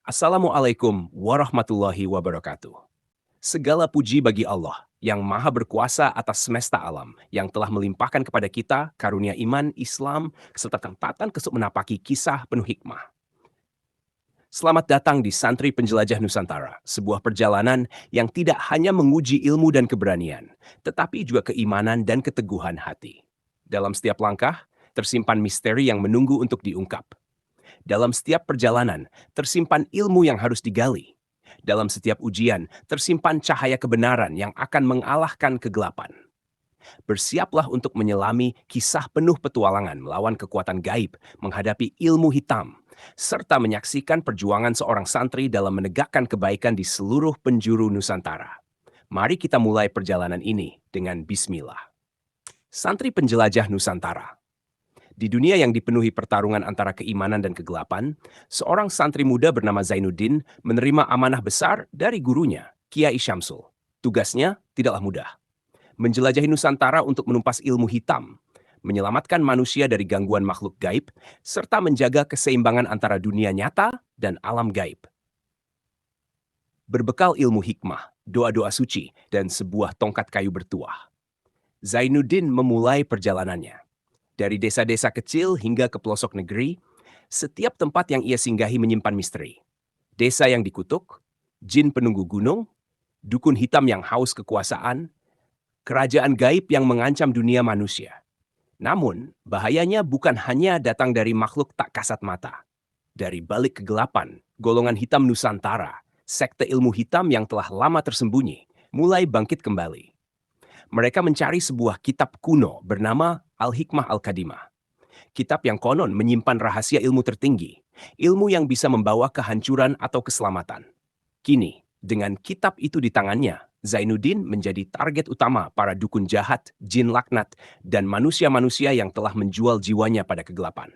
Assalamualaikum warahmatullahi wabarakatuh. Segala puji bagi Allah yang maha berkuasa atas semesta alam, yang telah melimpahkan kepada kita karunia iman, Islam, serta tempatan kesuk menapaki kisah penuh hikmah. Selamat datang di Santri Penjelajah Nusantara, sebuah perjalanan yang tidak hanya menguji ilmu dan keberanian, tetapi juga keimanan dan keteguhan hati. Dalam setiap langkah, tersimpan misteri yang menunggu untuk diungkap. Dalam setiap perjalanan, tersimpan ilmu yang harus digali. Dalam setiap ujian, tersimpan cahaya kebenaran yang akan mengalahkan kegelapan. Bersiaplah untuk menyelami kisah penuh petualangan melawan kekuatan gaib, menghadapi ilmu hitam, serta menyaksikan perjuangan seorang santri dalam menegakkan kebaikan di seluruh penjuru Nusantara. Mari kita mulai perjalanan ini dengan bismillah. Santri Penjelajah Nusantara. Di dunia yang dipenuhi pertarungan antara keimanan dan kegelapan, seorang santri muda bernama Zainuddin menerima amanah besar dari gurunya, Kiai Syamsul. Tugasnya tidaklah mudah. Menjelajahi Nusantara untuk menumpas ilmu hitam, menyelamatkan manusia dari gangguan makhluk gaib, serta menjaga keseimbangan antara dunia nyata dan alam gaib. Berbekal ilmu hikmah, doa-doa suci, dan sebuah tongkat kayu bertuah, Zainuddin memulai perjalanannya. Dari desa-desa kecil hingga ke pelosok negeri, setiap tempat yang ia singgahi menyimpan misteri. Desa yang dikutuk, jin penunggu gunung, dukun hitam yang haus kekuasaan, kerajaan gaib yang mengancam dunia manusia. Namun, bahayanya bukan hanya datang dari makhluk tak kasat mata. Dari balik kegelapan, golongan hitam Nusantara, sekte ilmu hitam yang telah lama tersembunyi, mulai bangkit kembali. Mereka mencari sebuah kitab kuno bernama Al-Hikmah Al-Kadimah. Kitab yang konon menyimpan rahasia ilmu tertinggi, ilmu yang bisa membawa kehancuran atau keselamatan. Kini, dengan kitab itu di tangannya, Zainuddin menjadi target utama para dukun jahat, jin laknat, dan manusia-manusia yang telah menjual jiwanya pada kegelapan.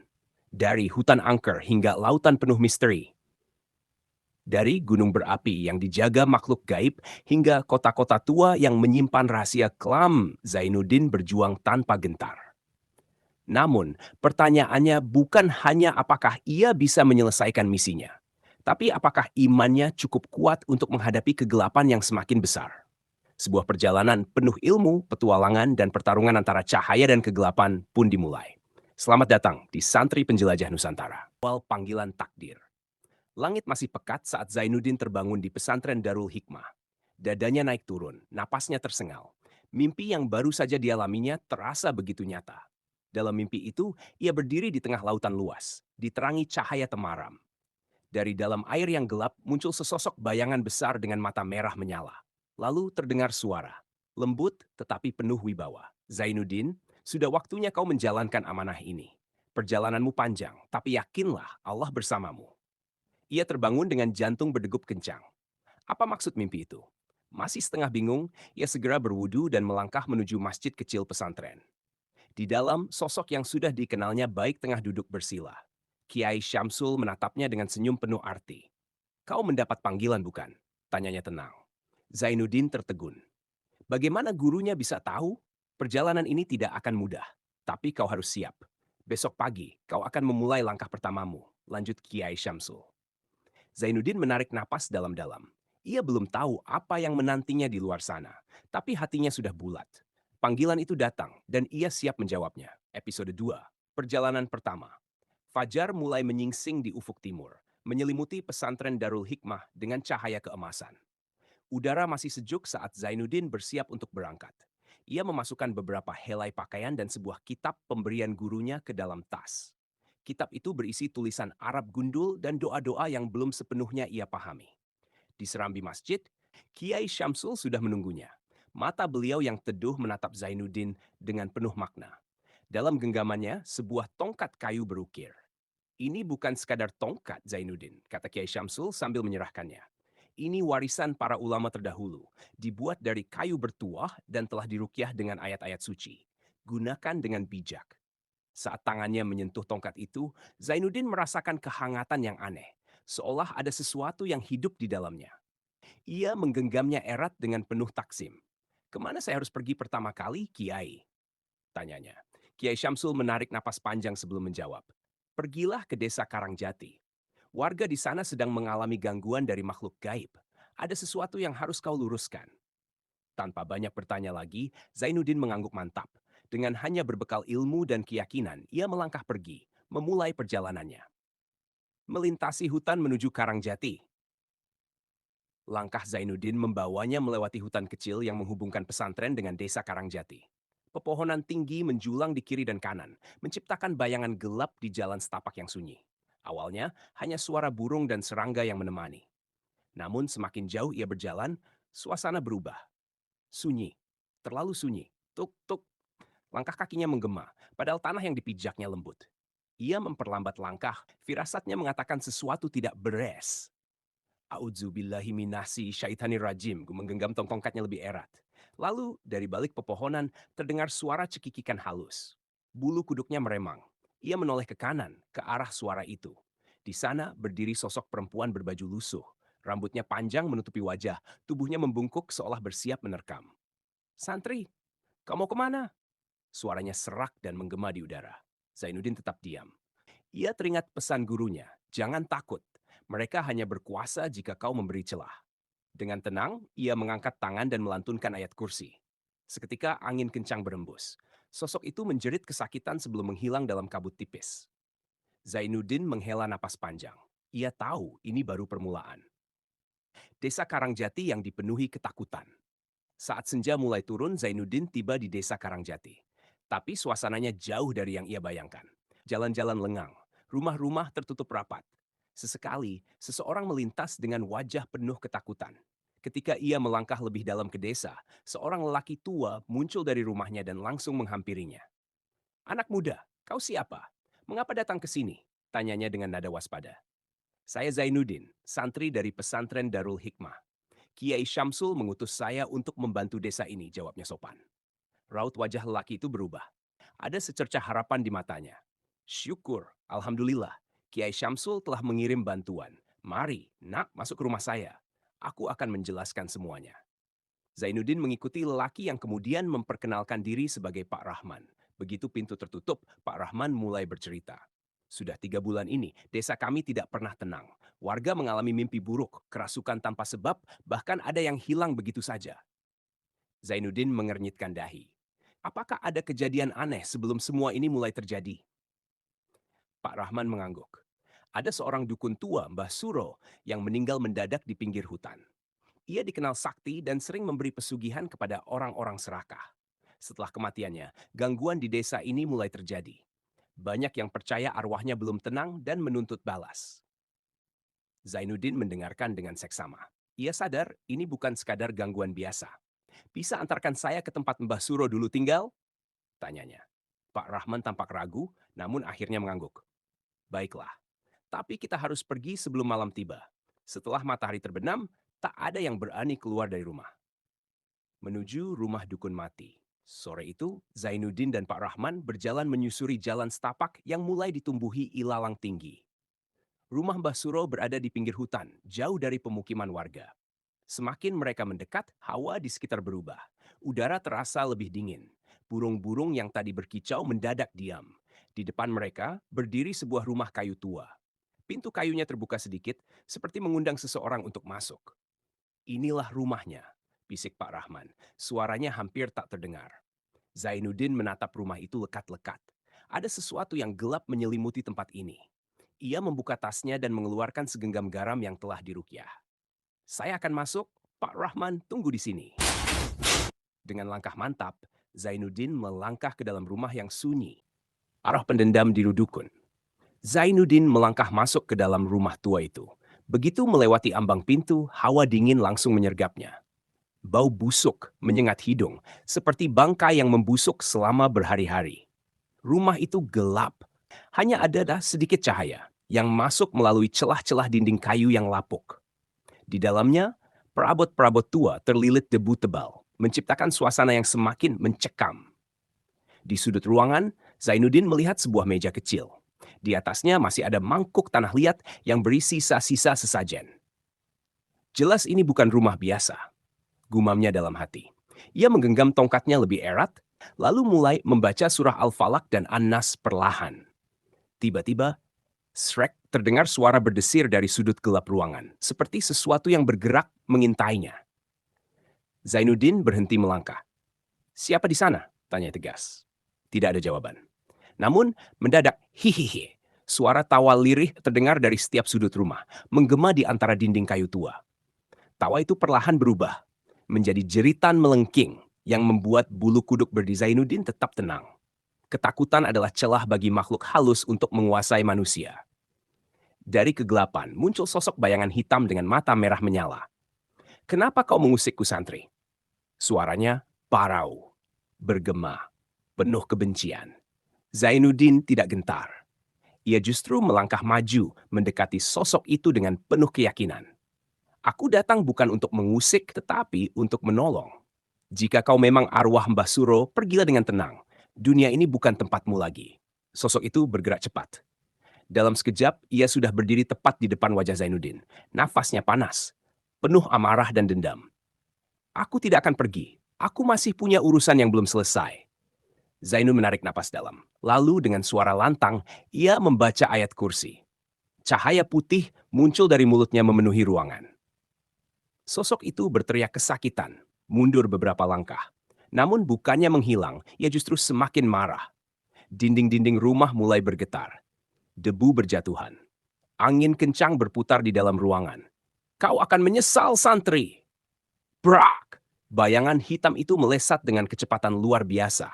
Dari hutan angker hingga lautan penuh misteri, dari gunung berapi yang dijaga makhluk gaib hingga kota-kota tua yang menyimpan rahasia kelam, Zainuddin berjuang tanpa gentar. Namun, pertanyaannya bukan hanya apakah ia bisa menyelesaikan misinya, tapi apakah imannya cukup kuat untuk menghadapi kegelapan yang semakin besar. Sebuah perjalanan penuh ilmu, petualangan, dan pertarungan antara cahaya dan kegelapan pun dimulai. Selamat datang di Santri Penjelajah Nusantara. Awal panggilan takdir. Langit masih pekat saat Zainuddin terbangun di pesantren Darul Hikmah. Dadanya naik turun, napasnya tersengal. Mimpi yang baru saja dialaminya terasa begitu nyata. Dalam mimpi itu, ia berdiri di tengah lautan luas, diterangi cahaya temaram. Dari dalam air yang gelap muncul sesosok bayangan besar dengan mata merah menyala. Lalu terdengar suara, lembut tetapi penuh wibawa. Zainuddin, sudah waktunya kau menjalankan amanah ini. Perjalananmu panjang, tapi yakinlah Allah bersamamu. Ia terbangun dengan jantung berdegup kencang. Apa maksud mimpi itu? Masih setengah bingung, ia segera berwudu dan melangkah menuju masjid kecil pesantren. Di dalam, sosok yang sudah dikenalnya baik tengah duduk bersila. Kiai Syamsul menatapnya dengan senyum penuh arti. Kau mendapat panggilan bukan? Tanyanya tenang. Zainuddin tertegun. Bagaimana gurunya bisa tahu? Perjalanan ini tidak akan mudah, tapi kau harus siap. Besok pagi, kau akan memulai langkah pertamamu, lanjut Kiai Syamsul. Zainuddin menarik napas dalam-dalam. Ia belum tahu apa yang menantinya di luar sana, tapi hatinya sudah bulat. Panggilan itu datang dan ia siap menjawabnya. Episode 2, Perjalanan Pertama. Fajar mulai menyingsing di ufuk timur, menyelimuti pesantren Darul Hikmah dengan cahaya keemasan. Udara masih sejuk saat Zainuddin bersiap untuk berangkat. Ia memasukkan beberapa helai pakaian dan sebuah kitab pemberian gurunya ke dalam tas. Kitab itu berisi tulisan Arab gundul dan doa-doa yang belum sepenuhnya ia pahami. Di serambi masjid, Kiai Syamsul sudah menunggunya. Mata beliau yang teduh menatap Zainuddin dengan penuh makna. Dalam genggamannya, sebuah tongkat kayu berukir. Ini bukan sekadar tongkat, Zainuddin, kata Kiai Syamsul sambil menyerahkannya. Ini warisan para ulama terdahulu, dibuat dari kayu bertuah dan telah dirukyah dengan ayat-ayat suci. Gunakan dengan bijak. Saat tangannya menyentuh tongkat itu, Zainuddin merasakan kehangatan yang aneh, seolah ada sesuatu yang hidup di dalamnya. Ia menggenggamnya erat dengan penuh taksim. Kemana saya harus pergi pertama kali, Kiai? Tanyanya. Kiai Syamsul menarik napas panjang sebelum menjawab. Pergilah ke desa Karangjati. Warga di sana sedang mengalami gangguan dari makhluk gaib. Ada sesuatu yang harus kau luruskan. Tanpa banyak bertanya lagi, Zainuddin mengangguk mantap. Dengan hanya berbekal ilmu dan keyakinan, ia melangkah pergi, memulai perjalanannya. Melintasi hutan menuju Karangjati. Langkah Zainuddin membawanya melewati hutan kecil yang menghubungkan pesantren dengan desa Karangjati. Pepohonan tinggi menjulang di kiri dan kanan, menciptakan bayangan gelap di jalan setapak yang sunyi. Awalnya, hanya suara burung dan serangga yang menemani. Namun semakin jauh ia berjalan, suasana berubah. Sunyi, terlalu sunyi. Tuk, tuk. Langkah kakinya menggema, padahal tanah yang dipijaknya lembut. Ia memperlambat langkah, firasatnya mengatakan sesuatu tidak beres. A'udzubillahi minasi syaitanir rajim, menggenggam tongkatnya lebih erat. Lalu, dari balik pepohonan, terdengar suara cekikikan halus. Bulu kuduknya meremang. Ia menoleh ke kanan, ke arah suara itu. Di sana berdiri sosok perempuan berbaju lusuh. Rambutnya panjang menutupi wajah, tubuhnya membungkuk seolah bersiap menerkam. "Santri, kau mau kemana?" Suaranya serak dan menggema di udara. Zainuddin tetap diam. Ia teringat pesan gurunya, jangan takut. Mereka hanya berkuasa jika kau memberi celah. Dengan tenang, ia mengangkat tangan dan melantunkan ayat kursi. Seketika angin kencang berembus. Sosok itu menjerit kesakitan sebelum menghilang dalam kabut tipis. Zainuddin menghela napas panjang. Ia tahu ini baru permulaan. Desa Karangjati yang dipenuhi ketakutan. Saat senja mulai turun, Zainuddin tiba di desa Karangjati. Tapi suasananya jauh dari yang ia bayangkan. Jalan-jalan lengang, rumah-rumah tertutup rapat. Sesekali, seseorang melintas dengan wajah penuh ketakutan. Ketika ia melangkah lebih dalam ke desa, seorang lelaki tua muncul dari rumahnya dan langsung menghampirinya. "Anak muda, kau siapa? Mengapa datang ke sini?" tanyanya dengan nada waspada. "Saya Zainuddin, santri dari pesantren Darul Hikmah. Kiai Syamsul mengutus saya untuk membantu desa ini," jawabnya sopan. Raut wajah lelaki itu berubah. Ada secercah harapan di matanya. "Syukur, alhamdulillah. Kiai Syamsul telah mengirim bantuan. Mari, nak, masuk ke rumah saya. Aku akan menjelaskan semuanya." Zainuddin mengikuti lelaki yang kemudian memperkenalkan diri sebagai Pak Rahman. Begitu pintu tertutup, Pak Rahman mulai bercerita. "Sudah 3 bulan ini, desa kami tidak pernah tenang. Warga mengalami mimpi buruk, kerasukan tanpa sebab, bahkan ada yang hilang begitu saja." Zainuddin mengernyitkan dahi. "Apakah ada kejadian aneh sebelum semua ini mulai terjadi?" Pak Rahman mengangguk. "Ada seorang dukun tua, Mbah Suro, yang meninggal mendadak di pinggir hutan. Ia dikenal sakti dan sering memberi pesugihan kepada orang-orang serakah. Setelah kematiannya, gangguan di desa ini mulai terjadi. Banyak yang percaya arwahnya belum tenang dan menuntut balas." Zainuddin mendengarkan dengan seksama. Ia sadar ini bukan sekadar gangguan biasa. "Bisa antarkan saya ke tempat Mbah Suro dulu tinggal?" tanyanya. Pak Rahman tampak ragu, namun akhirnya mengangguk. "Baiklah, tapi kita harus pergi sebelum malam tiba. Setelah matahari terbenam, tak ada yang berani keluar dari rumah." Menuju rumah dukun mati. Sore itu, Zainuddin dan Pak Rahman berjalan menyusuri jalan setapak yang mulai ditumbuhi ilalang tinggi. Rumah Mbah Suro berada di pinggir hutan, jauh dari pemukiman warga. Semakin mereka mendekat, hawa di sekitar berubah. Udara terasa lebih dingin. Burung-burung yang tadi berkicau mendadak diam. Di depan mereka berdiri sebuah rumah kayu tua. Pintu kayunya terbuka sedikit, seperti mengundang seseorang untuk masuk. "Inilah rumahnya," bisik Pak Rahman. Suaranya hampir tak terdengar. Zainuddin menatap rumah itu lekat-lekat. Ada sesuatu yang gelap menyelimuti tempat ini. Ia membuka tasnya dan mengeluarkan segenggam garam yang telah dirukyah. "Saya akan masuk, Pak Rahman tunggu di sini." Dengan langkah mantap, Zainuddin melangkah ke dalam rumah yang sunyi. Arah pendendam di dukun. Zainuddin melangkah masuk ke dalam rumah tua itu. Begitu melewati ambang pintu, hawa dingin langsung menyergapnya. Bau busuk menyengat hidung, seperti bangkai yang membusuk selama berhari-hari. Rumah itu gelap. Hanya ada sedikit cahaya yang masuk melalui celah-celah dinding kayu yang lapuk. Di dalamnya, perabot-perabot tua terlilit debu tebal, menciptakan suasana yang semakin mencekam. Di sudut ruangan, Zainuddin melihat sebuah meja kecil. Di atasnya masih ada mangkuk tanah liat yang berisi sisa-sisa sesajen. "Jelas ini bukan rumah biasa," gumamnya dalam hati. Ia menggenggam tongkatnya lebih erat, lalu mulai membaca surah Al-Falaq dan An-Nas perlahan. Tiba-tiba, Shrek terdengar suara berdesir dari sudut gelap ruangan, seperti sesuatu yang bergerak mengintainya. Zainuddin berhenti melangkah. "Siapa di sana?" tanya tegas. Tidak ada jawaban. Namun, mendadak hihihi. Suara tawa lirih terdengar dari setiap sudut rumah, menggema di antara dinding kayu tua. Tawa itu perlahan berubah menjadi jeritan melengking yang membuat bulu kuduk berdi Zainuddin tetap tenang. Ketakutan adalah celah bagi makhluk halus untuk menguasai manusia. Dari kegelapan muncul sosok bayangan hitam dengan mata merah menyala. "Kenapa kau mengusikku, santri?" Suaranya parau, bergema, penuh kebencian. Zainuddin tidak gentar. Ia justru melangkah maju mendekati sosok itu dengan penuh keyakinan. "Aku datang bukan untuk mengusik, tetapi untuk menolong. Jika kau memang arwah Mbah Suro, pergilah dengan tenang. Dunia ini bukan tempatmu lagi." Sosok itu bergerak cepat. Dalam sekejap, ia sudah berdiri tepat di depan wajah Zainuddin. Nafasnya panas, penuh amarah dan dendam. "Aku tidak akan pergi. Aku masih punya urusan yang belum selesai." Zainul menarik napas dalam. Lalu dengan suara lantang, ia membaca ayat kursi. Cahaya putih muncul dari mulutnya memenuhi ruangan. Sosok itu berteriak kesakitan, mundur beberapa langkah. Namun bukannya menghilang, ia justru semakin marah. Dinding-dinding rumah mulai bergetar. Debu berjatuhan. Angin kencang berputar di dalam ruangan. "Kau akan menyesal, santri!" Brak! Bayangan hitam itu melesat dengan kecepatan luar biasa.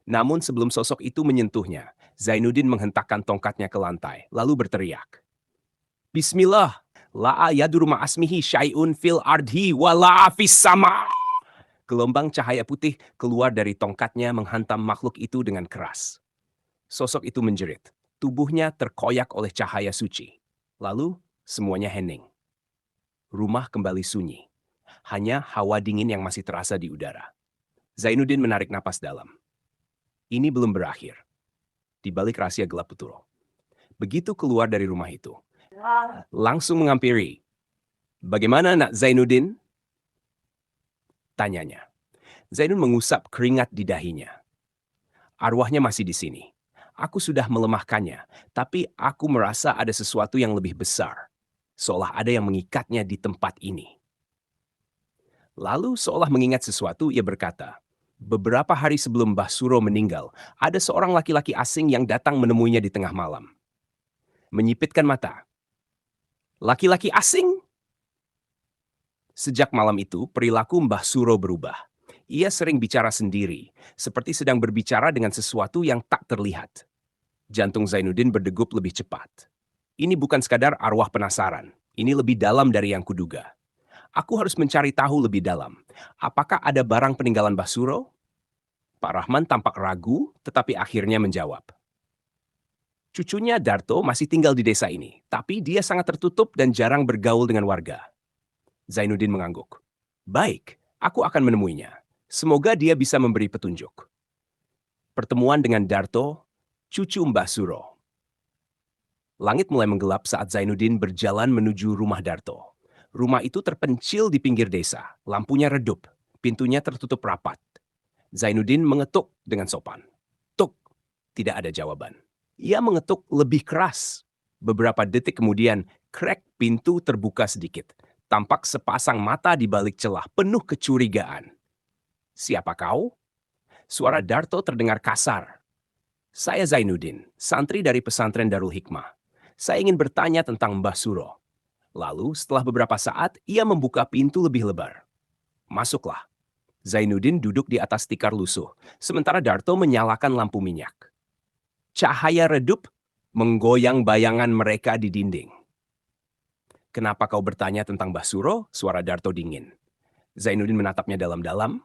Namun sebelum sosok itu menyentuhnya, Zainuddin menghentakkan tongkatnya ke lantai, lalu berteriak. "Bismillah, la yadur ma'asmihi syai'un fil ardhi wa la fis sama." Gelombang cahaya putih keluar dari tongkatnya menghantam makhluk itu dengan keras. Sosok itu menjerit. Tubuhnya terkoyak oleh cahaya suci. Lalu semuanya hening. Rumah kembali sunyi. Hanya hawa dingin yang masih terasa di udara. Zainuddin menarik napas dalam. Ini belum berakhir. Di balik rahasia gelap Beturo. Begitu keluar dari rumah itu, langsung menghampiri. "Bagaimana, Nak Zainuddin?" tanyanya. Zainun mengusap keringat di dahinya. "Arwahnya masih di sini. Aku sudah melemahkannya, tapi aku merasa ada sesuatu yang lebih besar. Seolah ada yang mengikatnya di tempat ini." Lalu seolah mengingat sesuatu, ia berkata, "Beberapa hari sebelum Mbah Suro meninggal, ada seorang laki-laki asing yang datang menemuinya di tengah malam." Menyipitkan mata. "Laki-laki asing?" Sejak malam itu, perilaku Mbah Suro berubah. Ia sering bicara sendiri, seperti sedang berbicara dengan sesuatu yang tak terlihat. Jantung Zainuddin berdegup lebih cepat. Ini bukan sekadar arwah penasaran. Ini lebih dalam dari yang kuduga. Aku harus mencari tahu lebih dalam. Apakah ada barang peninggalan Mbah Suro? Pak Rahman tampak ragu, tetapi akhirnya menjawab. "Cucunya Darto masih tinggal di desa ini, tapi dia sangat tertutup dan jarang bergaul dengan warga." Zainuddin mengangguk. "Baik, aku akan menemuinya. Semoga dia bisa memberi petunjuk." Pertemuan dengan Darto, cucu Mbah Suro. Langit mulai menggelap saat Zainuddin berjalan menuju rumah Darto. Rumah itu terpencil di pinggir desa, lampunya redup, pintunya tertutup rapat. Zainuddin mengetuk dengan sopan. Tuk, tidak ada jawaban. Ia mengetuk lebih keras. Beberapa detik kemudian, krek pintu terbuka sedikit. Tampak sepasang mata di balik celah, penuh kecurigaan. "Siapa kau?" Suara Darto terdengar kasar. "Saya Zainuddin, santri dari pesantren Darul Hikmah. Saya ingin bertanya tentang Mbah Suro." Lalu setelah beberapa saat, ia membuka pintu lebih lebar. "Masuklah." Zainuddin duduk di atas tikar lusuh, sementara Darto menyalakan lampu minyak. Cahaya redup menggoyang bayangan mereka di dinding. "Kenapa kau bertanya tentang Mbah Suro?" Suara Darto dingin. Zainuddin menatapnya dalam-dalam.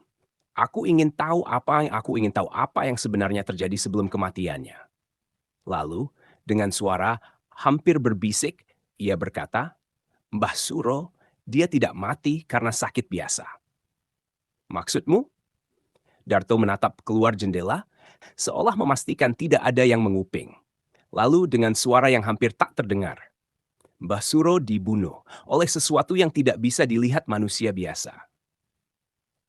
Aku ingin tahu apa yang sebenarnya terjadi sebelum kematiannya." Lalu, dengan suara hampir berbisik, ia berkata, "Mbah Suro, dia tidak mati karena sakit biasa." "Maksudmu?" Darto menatap keluar jendela, seolah memastikan tidak ada yang menguping. Lalu dengan suara yang hampir tak terdengar, "Mbah Suro dibunuh oleh sesuatu yang tidak bisa dilihat manusia biasa."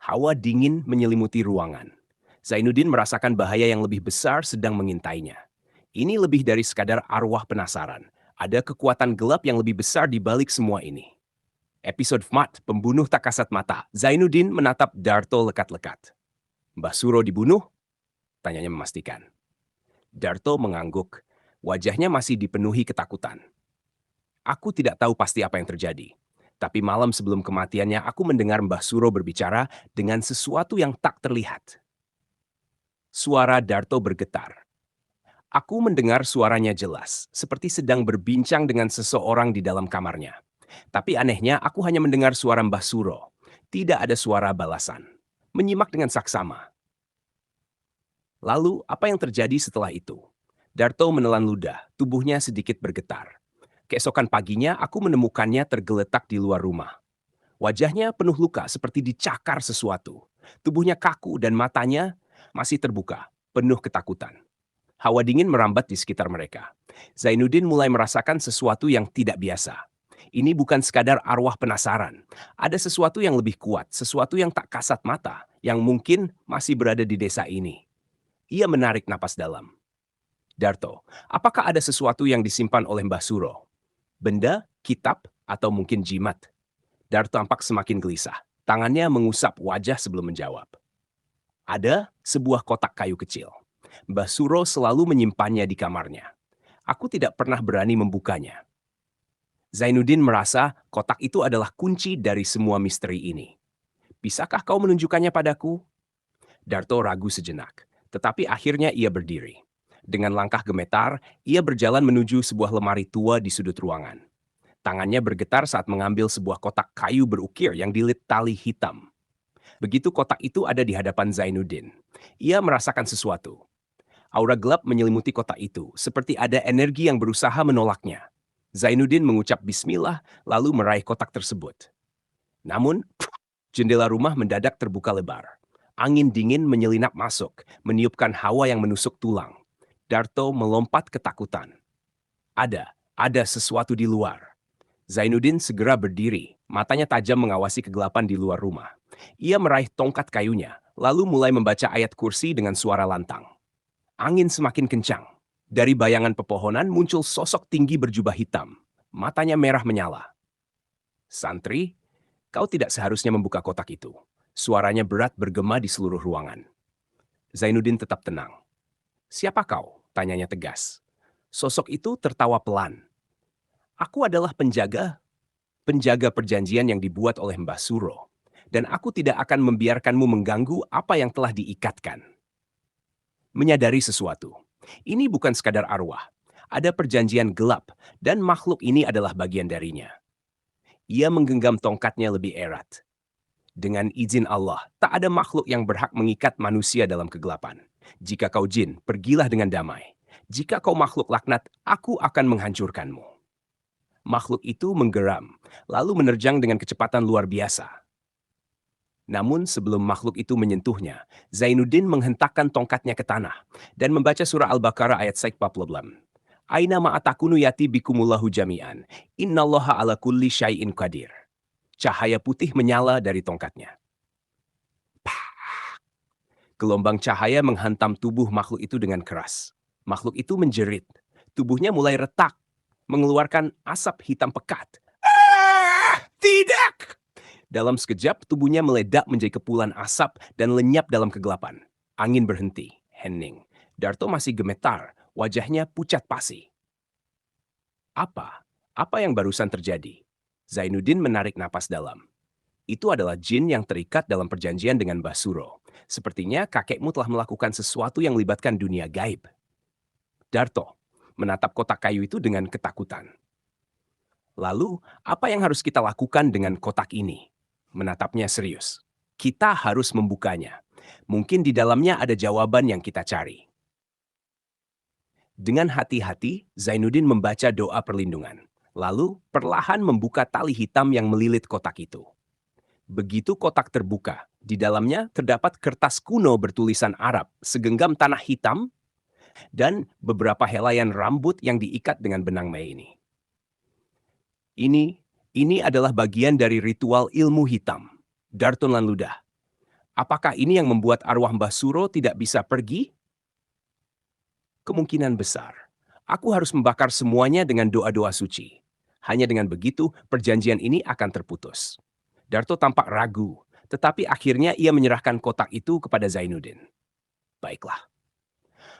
Hawa dingin menyelimuti ruangan. Zainuddin merasakan bahaya yang lebih besar sedang mengintainya. Ini lebih dari sekadar arwah penasaran. Ada kekuatan gelap yang lebih besar di balik semua ini. Episode FMAT, Pembunuh Tak Kasat Mata. Zainuddin menatap Darto lekat-lekat. Mbah Suro dibunuh? Tanyanya memastikan. Darto mengangguk. Wajahnya masih dipenuhi ketakutan. Aku tidak tahu pasti apa yang terjadi. Tapi malam sebelum kematiannya, aku mendengar Mbah Suro berbicara dengan sesuatu yang tak terlihat. Suara Darto bergetar. Aku mendengar suaranya jelas, seperti sedang berbincang dengan seseorang di dalam kamarnya. Tapi anehnya, aku hanya mendengar suara Mbah Suro. Tidak ada suara balasan. Menyimak dengan saksama. Lalu, apa yang terjadi setelah itu? Darto menelan ludah, tubuhnya sedikit bergetar. Keesokan paginya, aku menemukannya tergeletak di luar rumah. Wajahnya penuh luka seperti dicakar sesuatu. Tubuhnya kaku dan matanya masih terbuka, penuh ketakutan. Hawa dingin merambat di sekitar mereka. Zainuddin mulai merasakan sesuatu yang tidak biasa. Ini bukan sekadar arwah penasaran. Ada sesuatu yang lebih kuat, sesuatu yang tak kasat mata, yang mungkin masih berada di desa ini. Ia menarik napas dalam. Darto, apakah ada sesuatu yang disimpan oleh Mbah Suro? Benda, kitab, atau mungkin jimat? Darto tampak semakin gelisah. Tangannya mengusap wajah sebelum menjawab. Ada sebuah kotak kayu kecil. Mbah Suro selalu menyimpannya di kamarnya. Aku tidak pernah berani membukanya. Zainuddin merasa kotak itu adalah kunci dari semua misteri ini. Bisakah kau menunjukkannya padaku? Darto ragu sejenak, tetapi akhirnya ia berdiri. Dengan langkah gemetar, ia berjalan menuju sebuah lemari tua di sudut ruangan. Tangannya bergetar saat mengambil sebuah kotak kayu berukir yang dilit tali hitam. Begitu kotak itu ada di hadapan Zainuddin, ia merasakan sesuatu. Aura gelap menyelimuti kotak itu, seperti ada energi yang berusaha menolaknya. Zainuddin mengucap bismillah, lalu meraih kotak tersebut. Namun, jendela rumah mendadak terbuka lebar. Angin dingin menyelinap masuk, meniupkan hawa yang menusuk tulang. Darto melompat ketakutan. Ada sesuatu di luar. Zainuddin segera berdiri, matanya tajam mengawasi kegelapan di luar rumah. Ia meraih tongkat kayunya, lalu mulai membaca ayat kursi dengan suara lantang. Angin semakin kencang. Dari bayangan pepohonan muncul sosok tinggi berjubah hitam. Matanya merah menyala. Santri, kau tidak seharusnya membuka kotak itu. Suaranya berat bergema di seluruh ruangan. Zainuddin tetap tenang. Siapa kau? Tanyanya tegas. Sosok itu tertawa pelan. Aku adalah penjaga perjanjian yang dibuat oleh Mbah Suro. Dan aku tidak akan membiarkanmu mengganggu apa yang telah diikatkan. Menyadari sesuatu. Ini bukan sekadar arwah. Ada perjanjian gelap dan makhluk ini adalah bagian darinya. Ia menggenggam tongkatnya lebih erat. Dengan izin Allah, tak ada makhluk yang berhak mengikat manusia dalam kegelapan. Jika kau jin, pergilah dengan damai. Jika kau makhluk laknat, aku akan menghancurkanmu. Makhluk itu menggeram, lalu menerjang dengan kecepatan luar biasa. Namun sebelum makhluk itu menyentuhnya, Zainuddin menghentakkan tongkatnya ke tanah dan membaca surah Al-Baqarah ayat 42. Aina ma'atakunu yati bikumullahu jami'an. Innallaha ala kulli syai'in qadir. Cahaya putih menyala dari tongkatnya. Gelombang cahaya menghantam tubuh makhluk itu dengan keras. Makhluk itu menjerit. Tubuhnya mulai retak, mengeluarkan asap hitam pekat. Tidak! Dalam sekejap, tubuhnya meledak menjadi kepulan asap dan lenyap dalam kegelapan. Angin berhenti, hening. Darto masih gemetar, wajahnya pucat pasi. Apa? Apa yang barusan terjadi? Zainuddin menarik napas dalam. Itu adalah jin yang terikat dalam perjanjian dengan Mbah Suro. Sepertinya kakekmu telah melakukan sesuatu yang melibatkan dunia gaib. Darto menatap kotak kayu itu dengan ketakutan. Lalu, apa yang harus kita lakukan dengan kotak ini? Menatapnya serius. Kita harus membukanya. Mungkin di dalamnya ada jawaban yang kita cari. Dengan hati-hati, Zainuddin membaca doa perlindungan. Lalu, perlahan membuka tali hitam yang melilit kotak itu. Begitu kotak terbuka, di dalamnya terdapat kertas kuno bertulisan Arab, segenggam tanah hitam, dan beberapa helaian rambut yang diikat dengan benang mei ini. Ini adalah bagian dari ritual ilmu hitam, Darton Lanludah. Apakah ini yang membuat arwah Mbah Suro tidak bisa pergi? Kemungkinan besar. Aku harus membakar semuanya dengan doa-doa suci. Hanya dengan begitu, perjanjian ini akan terputus. Darto tampak ragu, tetapi akhirnya ia menyerahkan kotak itu kepada Zainuddin. Baiklah,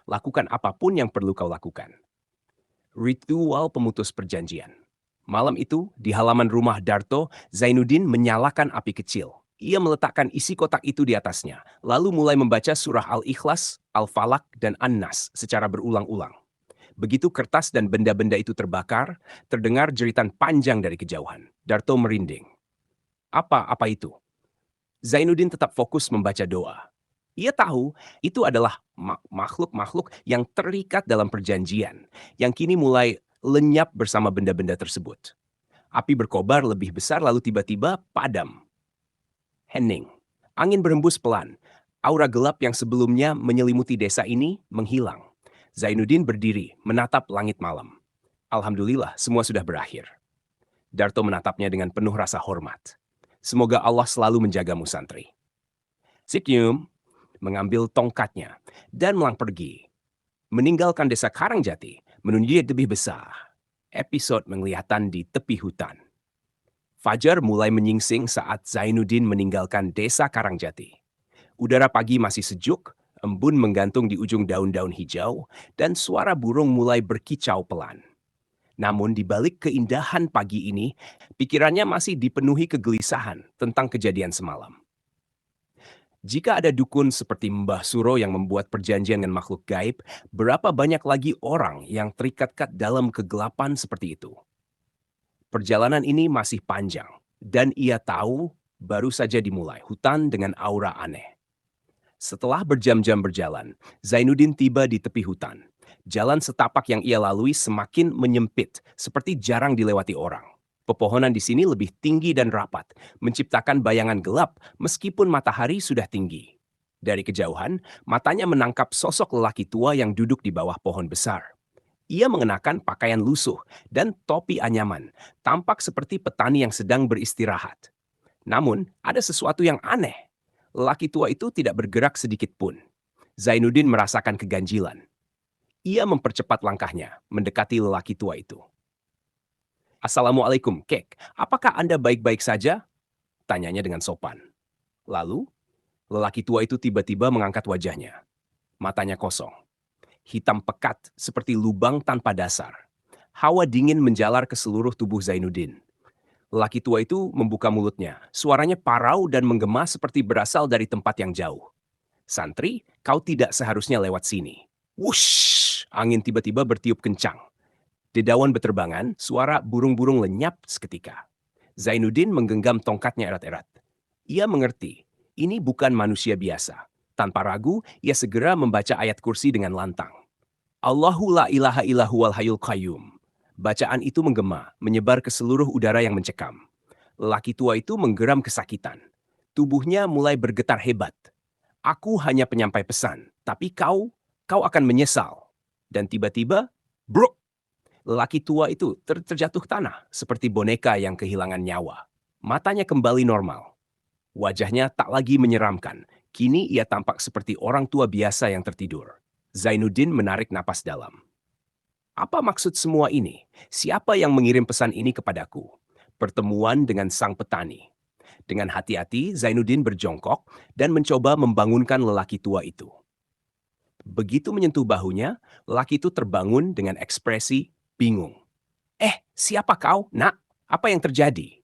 lakukan apapun yang perlu kau lakukan. Ritual pemutus perjanjian. Malam itu, di halaman rumah Darto, Zainuddin menyalakan api kecil. Ia meletakkan isi kotak itu di atasnya, lalu mulai membaca surah Al-Ikhlas, Al-Falaq, dan An-Nas secara berulang-ulang. Begitu kertas dan benda-benda itu terbakar, terdengar jeritan panjang dari kejauhan. Darto merinding. Apa itu? Zainuddin tetap fokus membaca doa. Ia tahu itu adalah makhluk-makhluk yang terikat dalam perjanjian, yang kini mulai lenyap bersama benda-benda tersebut. Api berkobar lebih besar lalu tiba-tiba padam. Hening. Angin berhembus pelan. Aura gelap yang sebelumnya menyelimuti desa ini menghilang. Zainuddin berdiri, menatap langit malam. Alhamdulillah, semua sudah berakhir. Darto menatapnya dengan penuh rasa hormat. Semoga Allah selalu menjagamu, santri. Sikyum mengambil tongkatnya dan melang pergi. Meninggalkan desa Karangjati menuju lebih besar. Episode penglihatan di tepi hutan. Fajar mulai menyingsing saat Zainuddin meninggalkan desa Karangjati. Udara pagi masih sejuk, embun menggantung di ujung daun-daun hijau, dan suara burung mulai berkicau pelan. Namun di balik keindahan pagi ini, pikirannya masih dipenuhi kegelisahan tentang kejadian semalam. Jika ada dukun seperti Mbah Suro yang membuat perjanjian dengan makhluk gaib, berapa banyak lagi orang yang terikat-kat dalam kegelapan seperti itu? Perjalanan ini masih panjang, dan ia tahu baru saja dimulai hutan dengan aura aneh. Setelah berjam-jam berjalan, Zainuddin tiba di tepi hutan. Jalan setapak yang ia lalui semakin menyempit, seperti jarang dilewati orang. Pepohonan di sini lebih tinggi dan rapat, menciptakan bayangan gelap meskipun matahari sudah tinggi. Dari kejauhan, matanya menangkap sosok lelaki tua yang duduk di bawah pohon besar. Ia mengenakan pakaian lusuh dan topi anyaman, tampak seperti petani yang sedang beristirahat. Namun, ada sesuatu yang aneh. Lelaki tua itu tidak bergerak sedikit pun. Zainuddin merasakan keganjilan. Ia mempercepat langkahnya, mendekati lelaki tua itu. "Assalamualaikum, Kek. Apakah Anda baik-baik saja?" Tanyanya dengan sopan. Lalu, lelaki tua itu tiba-tiba mengangkat wajahnya. Matanya kosong. Hitam pekat seperti lubang tanpa dasar. Hawa dingin menjalar ke seluruh tubuh Zainuddin. Lelaki tua itu membuka mulutnya. Suaranya parau dan menggema seperti berasal dari tempat yang jauh. "Santri, kau tidak seharusnya lewat sini." Wush! Angin tiba-tiba bertiup kencang. Dedaunan beterbangan, suara burung-burung lenyap seketika. Zainuddin menggenggam tongkatnya erat-erat. Ia mengerti, ini bukan manusia biasa. Tanpa ragu, ia segera membaca ayat kursi dengan lantang. Allahu la ilaha illahu wal hayyul qayyum. Bacaan itu menggema, menyebar ke seluruh udara yang mencekam. Lelaki tua itu menggeram kesakitan. Tubuhnya mulai bergetar hebat. "Aku hanya penyampai pesan, tapi kau akan menyesal." Dan tiba-tiba, bruk! Lelaki tua itu terjatuh tanah seperti boneka yang kehilangan nyawa. Matanya kembali normal. Wajahnya tak lagi menyeramkan. Kini ia tampak seperti orang tua biasa yang tertidur. Zainuddin menarik napas dalam. Apa maksud semua ini? Siapa yang mengirim pesan ini kepadaku? Pertemuan dengan sang petani. Dengan hati-hati, Zainuddin berjongkok dan mencoba membangunkan lelaki tua itu. Begitu menyentuh bahunya, lelaki itu terbangun dengan ekspresi bingung. Siapa kau, nak? Apa yang terjadi?"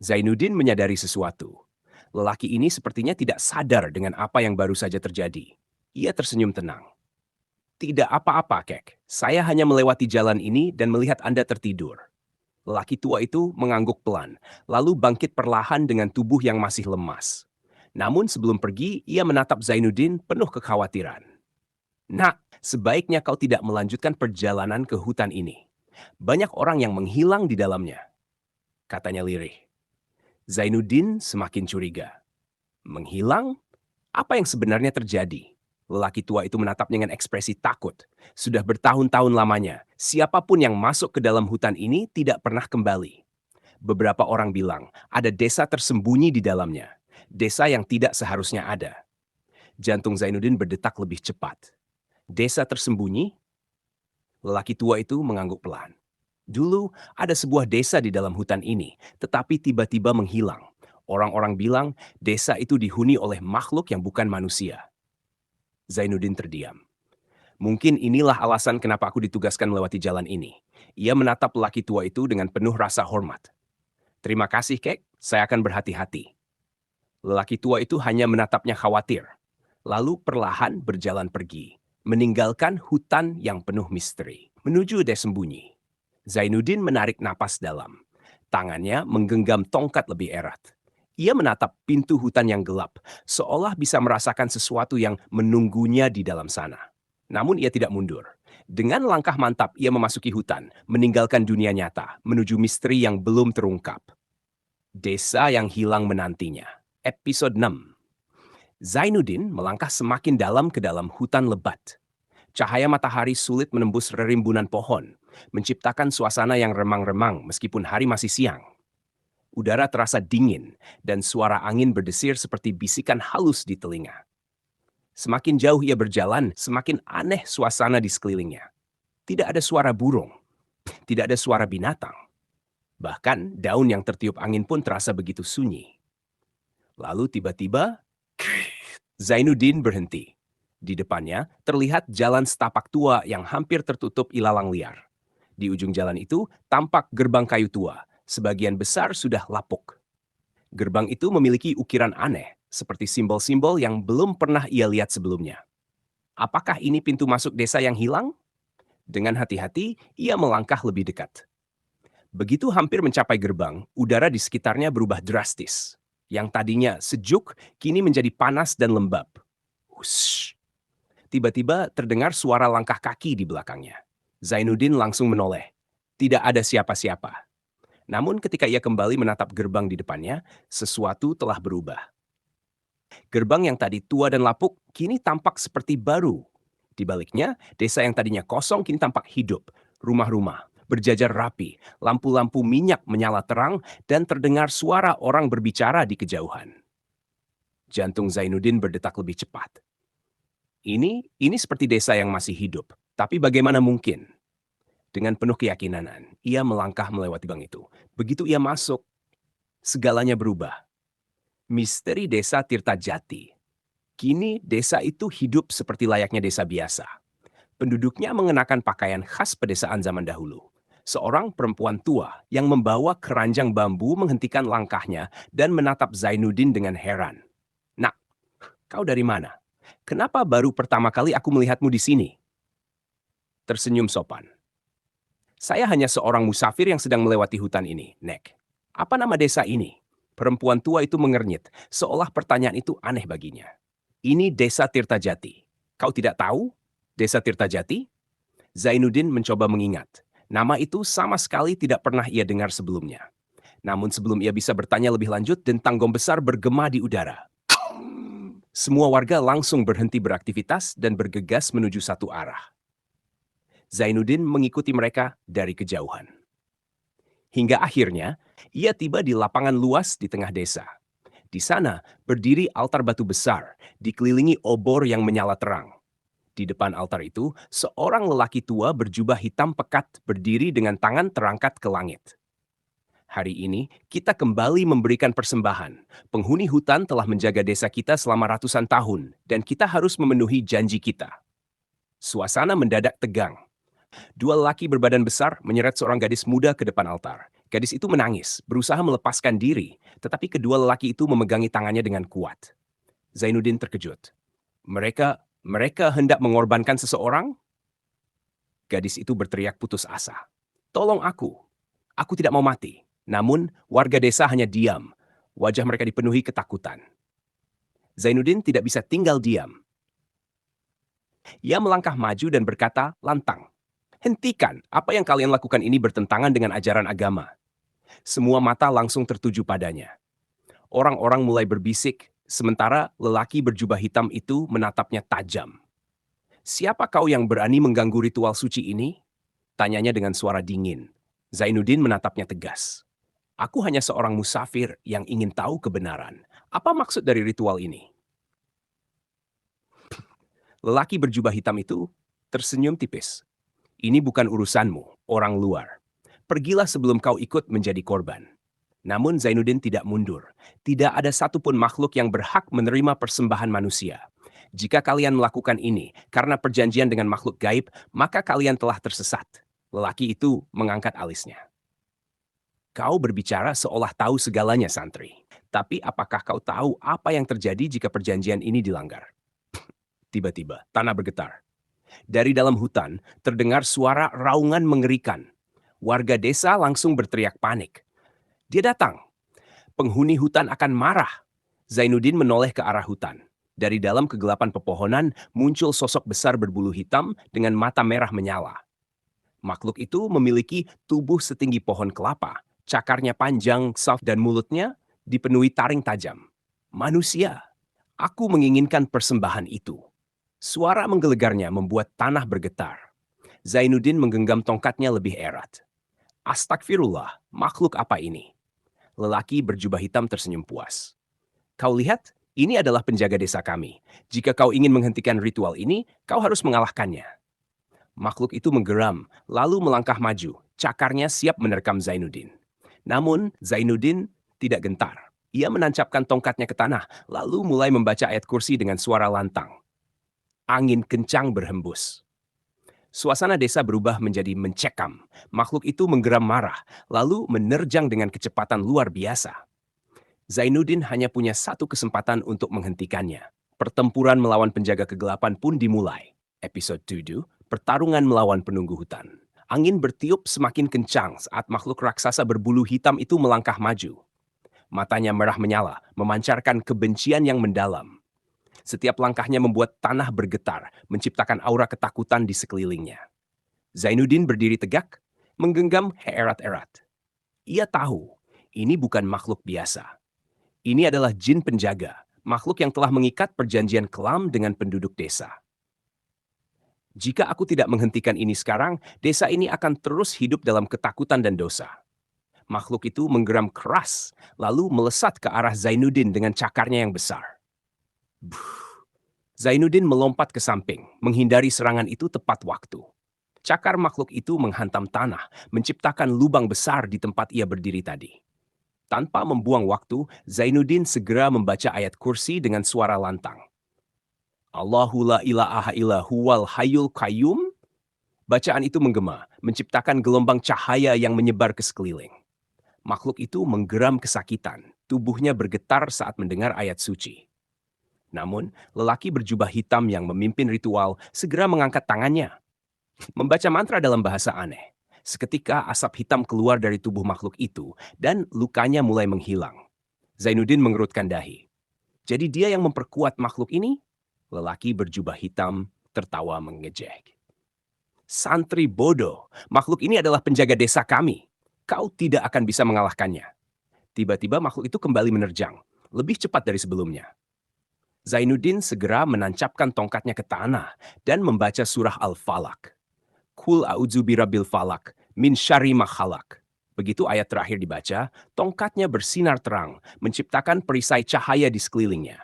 Zainuddin menyadari sesuatu. Lelaki ini sepertinya tidak sadar dengan apa yang baru saja terjadi. Ia tersenyum tenang. "Tidak apa-apa, Kek. Saya hanya melewati jalan ini dan melihat Anda tertidur." Lelaki tua itu mengangguk pelan, lalu bangkit perlahan dengan tubuh yang masih lemas. Namun sebelum pergi, ia menatap Zainuddin penuh kekhawatiran. "Nak, sebaiknya kau tidak melanjutkan perjalanan ke hutan ini. Banyak orang yang menghilang di dalamnya," katanya lirih. Zainuddin semakin curiga. Menghilang? Apa yang sebenarnya terjadi? Lelaki tua itu menatapnya dengan ekspresi takut. Sudah bertahun-tahun lamanya, siapapun yang masuk ke dalam hutan ini tidak pernah kembali. Beberapa orang bilang ada desa tersembunyi di dalamnya. Desa yang tidak seharusnya ada. Jantung Zainuddin berdetak lebih cepat. Desa tersembunyi? Lelaki tua itu mengangguk pelan. Dulu ada sebuah desa di dalam hutan ini, tetapi tiba-tiba menghilang. Orang-orang bilang desa itu dihuni oleh makhluk yang bukan manusia. Zainuddin terdiam. Mungkin inilah alasan kenapa aku ditugaskan melewati jalan ini. Ia menatap lelaki tua itu dengan penuh rasa hormat. Terima kasih, Kek. Saya akan berhati-hati. Lelaki tua itu hanya menatapnya khawatir. Lalu perlahan berjalan pergi, meninggalkan hutan yang penuh misteri, menuju desa sembunyi. Zainuddin menarik napas dalam. Tangannya menggenggam tongkat lebih erat. Ia menatap pintu hutan yang gelap, seolah bisa merasakan sesuatu yang menunggunya di dalam sana. Namun ia tidak mundur. Dengan langkah mantap, ia memasuki hutan, meninggalkan dunia nyata, menuju misteri yang belum terungkap. Desa yang hilang menantinya. Episode 6. Zainuddin melangkah semakin dalam ke dalam hutan lebat. Cahaya matahari sulit menembus rerimbunan pohon, menciptakan suasana yang remang-remang meskipun hari masih siang. Udara terasa dingin, dan suara angin berdesir seperti bisikan halus di telinga. Semakin jauh ia berjalan, semakin aneh suasana di sekelilingnya. Tidak ada suara burung, tidak ada suara binatang. Bahkan daun yang tertiup angin pun terasa begitu sunyi. Lalu tiba-tiba, Zainuddin berhenti. Di depannya terlihat jalan setapak tua yang hampir tertutup ilalang liar. Di ujung jalan itu tampak gerbang kayu tua, sebagian besar sudah lapuk. Gerbang itu memiliki ukiran aneh, seperti simbol-simbol yang belum pernah ia lihat sebelumnya. Apakah ini pintu masuk desa yang hilang? Dengan hati-hati, ia melangkah lebih dekat. Begitu hampir mencapai gerbang, udara di sekitarnya berubah drastis. Yang tadinya sejuk, kini menjadi panas dan lembab. Hush! Tiba-tiba terdengar suara langkah kaki di belakangnya. Zainuddin langsung menoleh. Tidak ada siapa-siapa. Namun ketika ia kembali menatap gerbang di depannya, sesuatu telah berubah. Gerbang yang tadi tua dan lapuk kini tampak seperti baru. Di baliknya, desa yang tadinya kosong kini tampak hidup. Rumah-rumah berjajar rapi, lampu-lampu minyak menyala terang, dan terdengar suara orang berbicara di kejauhan. Jantung Zainuddin berdetak lebih cepat. Ini seperti desa yang masih hidup. Tapi bagaimana mungkin? Dengan penuh keyakinan, ia melangkah melewati gerbang itu. Begitu ia masuk, segalanya berubah. Misteri desa Tirtajati. Kini desa itu hidup seperti layaknya desa biasa. Penduduknya mengenakan pakaian khas pedesaan zaman dahulu. Seorang perempuan tua yang membawa keranjang bambu menghentikan langkahnya dan menatap Zainuddin dengan heran. "Nak, kau dari mana? Kenapa baru pertama kali aku melihatmu di sini?" Tersenyum sopan. "Saya hanya seorang musafir yang sedang melewati hutan ini, Nek. Apa nama desa ini?" Perempuan tua itu mengernyit, seolah pertanyaan itu aneh baginya. "Ini desa Tirtajati. Kau tidak tahu desa Tirtajati?" Zainuddin mencoba mengingat. Nama itu sama sekali tidak pernah ia dengar sebelumnya. Namun sebelum ia bisa bertanya lebih lanjut, dentang gong besar bergema di udara. Semua warga langsung berhenti beraktivitas dan bergegas menuju satu arah. Zainuddin mengikuti mereka dari kejauhan. Hingga akhirnya, ia tiba di lapangan luas di tengah desa. Di sana berdiri altar batu besar, dikelilingi obor yang menyala terang. Di depan altar itu, seorang lelaki tua berjubah hitam pekat berdiri dengan tangan terangkat ke langit. "Hari ini, kita kembali memberikan persembahan. Penghuni hutan telah menjaga desa kita selama ratusan tahun, dan kita harus memenuhi janji kita." Suasana mendadak tegang. Dua lelaki berbadan besar menyeret seorang gadis muda ke depan altar. Gadis itu menangis, berusaha melepaskan diri, tetapi kedua lelaki itu memegangi tangannya dengan kuat. Zainuddin terkejut. Mereka hendak mengorbankan seseorang? Gadis itu berteriak putus asa. "Tolong aku. Aku tidak mau mati." Namun, warga desa hanya diam. Wajah mereka dipenuhi ketakutan. Zainuddin tidak bisa tinggal diam. Ia melangkah maju dan berkata lantang, "Hentikan, apa yang kalian lakukan ini bertentangan dengan ajaran agama." Semua mata langsung tertuju padanya. Orang-orang mulai berbisik, sementara lelaki berjubah hitam itu menatapnya tajam. "Siapa kau yang berani mengganggu ritual suci ini?" Tanyanya dengan suara dingin. Zainuddin menatapnya tegas. "Aku hanya seorang musafir yang ingin tahu kebenaran. Apa maksud dari ritual ini?" Lelaki berjubah hitam itu tersenyum tipis. Ini bukan urusanmu, orang luar. Pergilah sebelum kau ikut menjadi korban. Namun Zainuddin tidak mundur. Tidak ada satupun makhluk yang berhak menerima persembahan manusia. Jika kalian melakukan ini karena perjanjian dengan makhluk gaib, maka kalian telah tersesat. Lelaki itu mengangkat alisnya. Kau berbicara seolah tahu segalanya, santri. Tapi apakah kau tahu apa yang terjadi jika perjanjian ini dilanggar? Tiba-tiba, tanah bergetar. Dari dalam hutan, terdengar suara raungan mengerikan. Warga desa langsung berteriak panik. Dia datang. Penghuni hutan akan marah. Zainuddin menoleh ke arah hutan. Dari dalam kegelapan pepohonan, muncul sosok besar berbulu hitam dengan mata merah menyala. Makhluk itu memiliki tubuh setinggi pohon kelapa, cakarnya panjang, saf dan mulutnya dipenuhi taring tajam. Manusia, aku menginginkan persembahan itu. Suara menggelegarnya membuat tanah bergetar. Zainuddin menggenggam tongkatnya lebih erat. Astagfirullah, makhluk apa ini? Lelaki berjubah hitam tersenyum puas. Kau lihat, ini adalah penjaga desa kami. Jika kau ingin menghentikan ritual ini, kau harus mengalahkannya. Makhluk itu menggeram, lalu melangkah maju. Cakarnya siap menerkam Zainuddin. Namun, Zainuddin tidak gentar. Ia menancapkan tongkatnya ke tanah, lalu mulai membaca ayat kursi dengan suara lantang. Angin kencang berhembus. Suasana desa berubah menjadi mencekam. Makhluk itu menggeram marah, lalu menerjang dengan kecepatan luar biasa. Zainuddin hanya punya satu kesempatan untuk menghentikannya. Pertempuran melawan penjaga kegelapan pun dimulai. Episode 7, pertarungan melawan penunggu hutan. Angin bertiup semakin kencang saat makhluk raksasa berbulu hitam itu melangkah maju. Matanya merah menyala, memancarkan kebencian yang mendalam. Setiap langkahnya membuat tanah bergetar, menciptakan aura ketakutan di sekelilingnya. Zainuddin berdiri tegak, menggenggam erat-erat. Ia tahu, ini bukan makhluk biasa. Ini adalah jin penjaga, makhluk yang telah mengikat perjanjian kelam dengan penduduk desa. Jika aku tidak menghentikan ini sekarang, desa ini akan terus hidup dalam ketakutan dan dosa. Makhluk itu menggeram keras, lalu melesat ke arah Zainuddin dengan cakarnya yang besar. Zainuddin melompat ke samping, menghindari serangan itu tepat waktu. Cakar makhluk itu menghantam tanah, menciptakan lubang besar di tempat ia berdiri tadi. Tanpa membuang waktu, Zainuddin segera membaca ayat kursi dengan suara lantang. Allahu la ilaha illa huwal hayyul qayyum. Bacaan itu menggema, menciptakan gelombang cahaya yang menyebar ke sekeliling. Makhluk itu menggeram kesakitan, tubuhnya bergetar saat mendengar ayat suci. Namun, lelaki berjubah hitam yang memimpin ritual segera mengangkat tangannya, membaca mantra dalam bahasa aneh. Seketika asap hitam keluar dari tubuh makhluk itu dan lukanya mulai menghilang. Zainuddin mengerutkan dahi. Jadi dia yang memperkuat makhluk ini? Lelaki berjubah hitam tertawa mengejek. Santri bodoh, makhluk ini adalah penjaga desa kami. Kau tidak akan bisa mengalahkannya. Tiba-tiba makhluk itu kembali menerjang, lebih cepat dari sebelumnya. Zainuddin segera menancapkan tongkatnya ke tanah dan membaca surah Al-Falaq. Qul a'udzu birabbil falaq min syarri ma khalaq. Begitu ayat terakhir dibaca, tongkatnya bersinar terang, menciptakan perisai cahaya di sekelilingnya.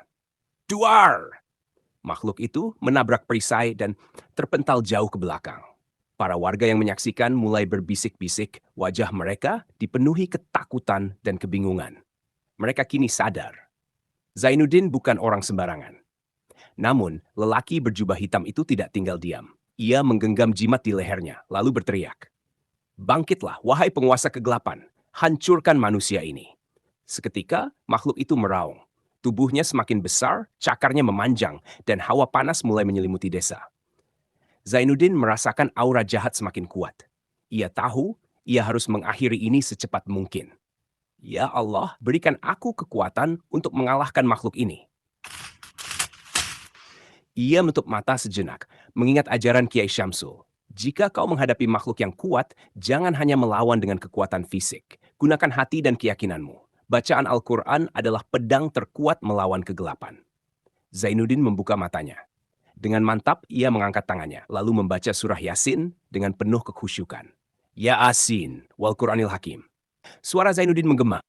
Duar! Makhluk itu menabrak perisai dan terpental jauh ke belakang. Para warga yang menyaksikan mulai berbisik-bisik, wajah mereka dipenuhi ketakutan dan kebingungan. Mereka kini sadar. Zainuddin bukan orang sembarangan. Namun, lelaki berjubah hitam itu tidak tinggal diam. Ia menggenggam jimat di lehernya, lalu berteriak. Bangkitlah, wahai penguasa kegelapan, hancurkan manusia ini. Seketika, makhluk itu meraung. Tubuhnya semakin besar, cakarnya memanjang, dan hawa panas mulai menyelimuti desa. Zainuddin merasakan aura jahat semakin kuat. Ia tahu, ia harus mengakhiri ini secepat mungkin. Ya Allah, berikan aku kekuatan untuk mengalahkan makhluk ini. Ia menutup mata sejenak, mengingat ajaran Kiai Syamsul. Jika kau menghadapi makhluk yang kuat, jangan hanya melawan dengan kekuatan fisik. Gunakan hati dan keyakinanmu. Bacaan Al-Quran adalah pedang terkuat melawan kegelapan. Zainuddin membuka matanya. Dengan mantap, ia mengangkat tangannya, lalu membaca surah Yasin dengan penuh kekhusyukan. Ya Asin, wal Quranil Hakim. Suara Zainuddin menggema,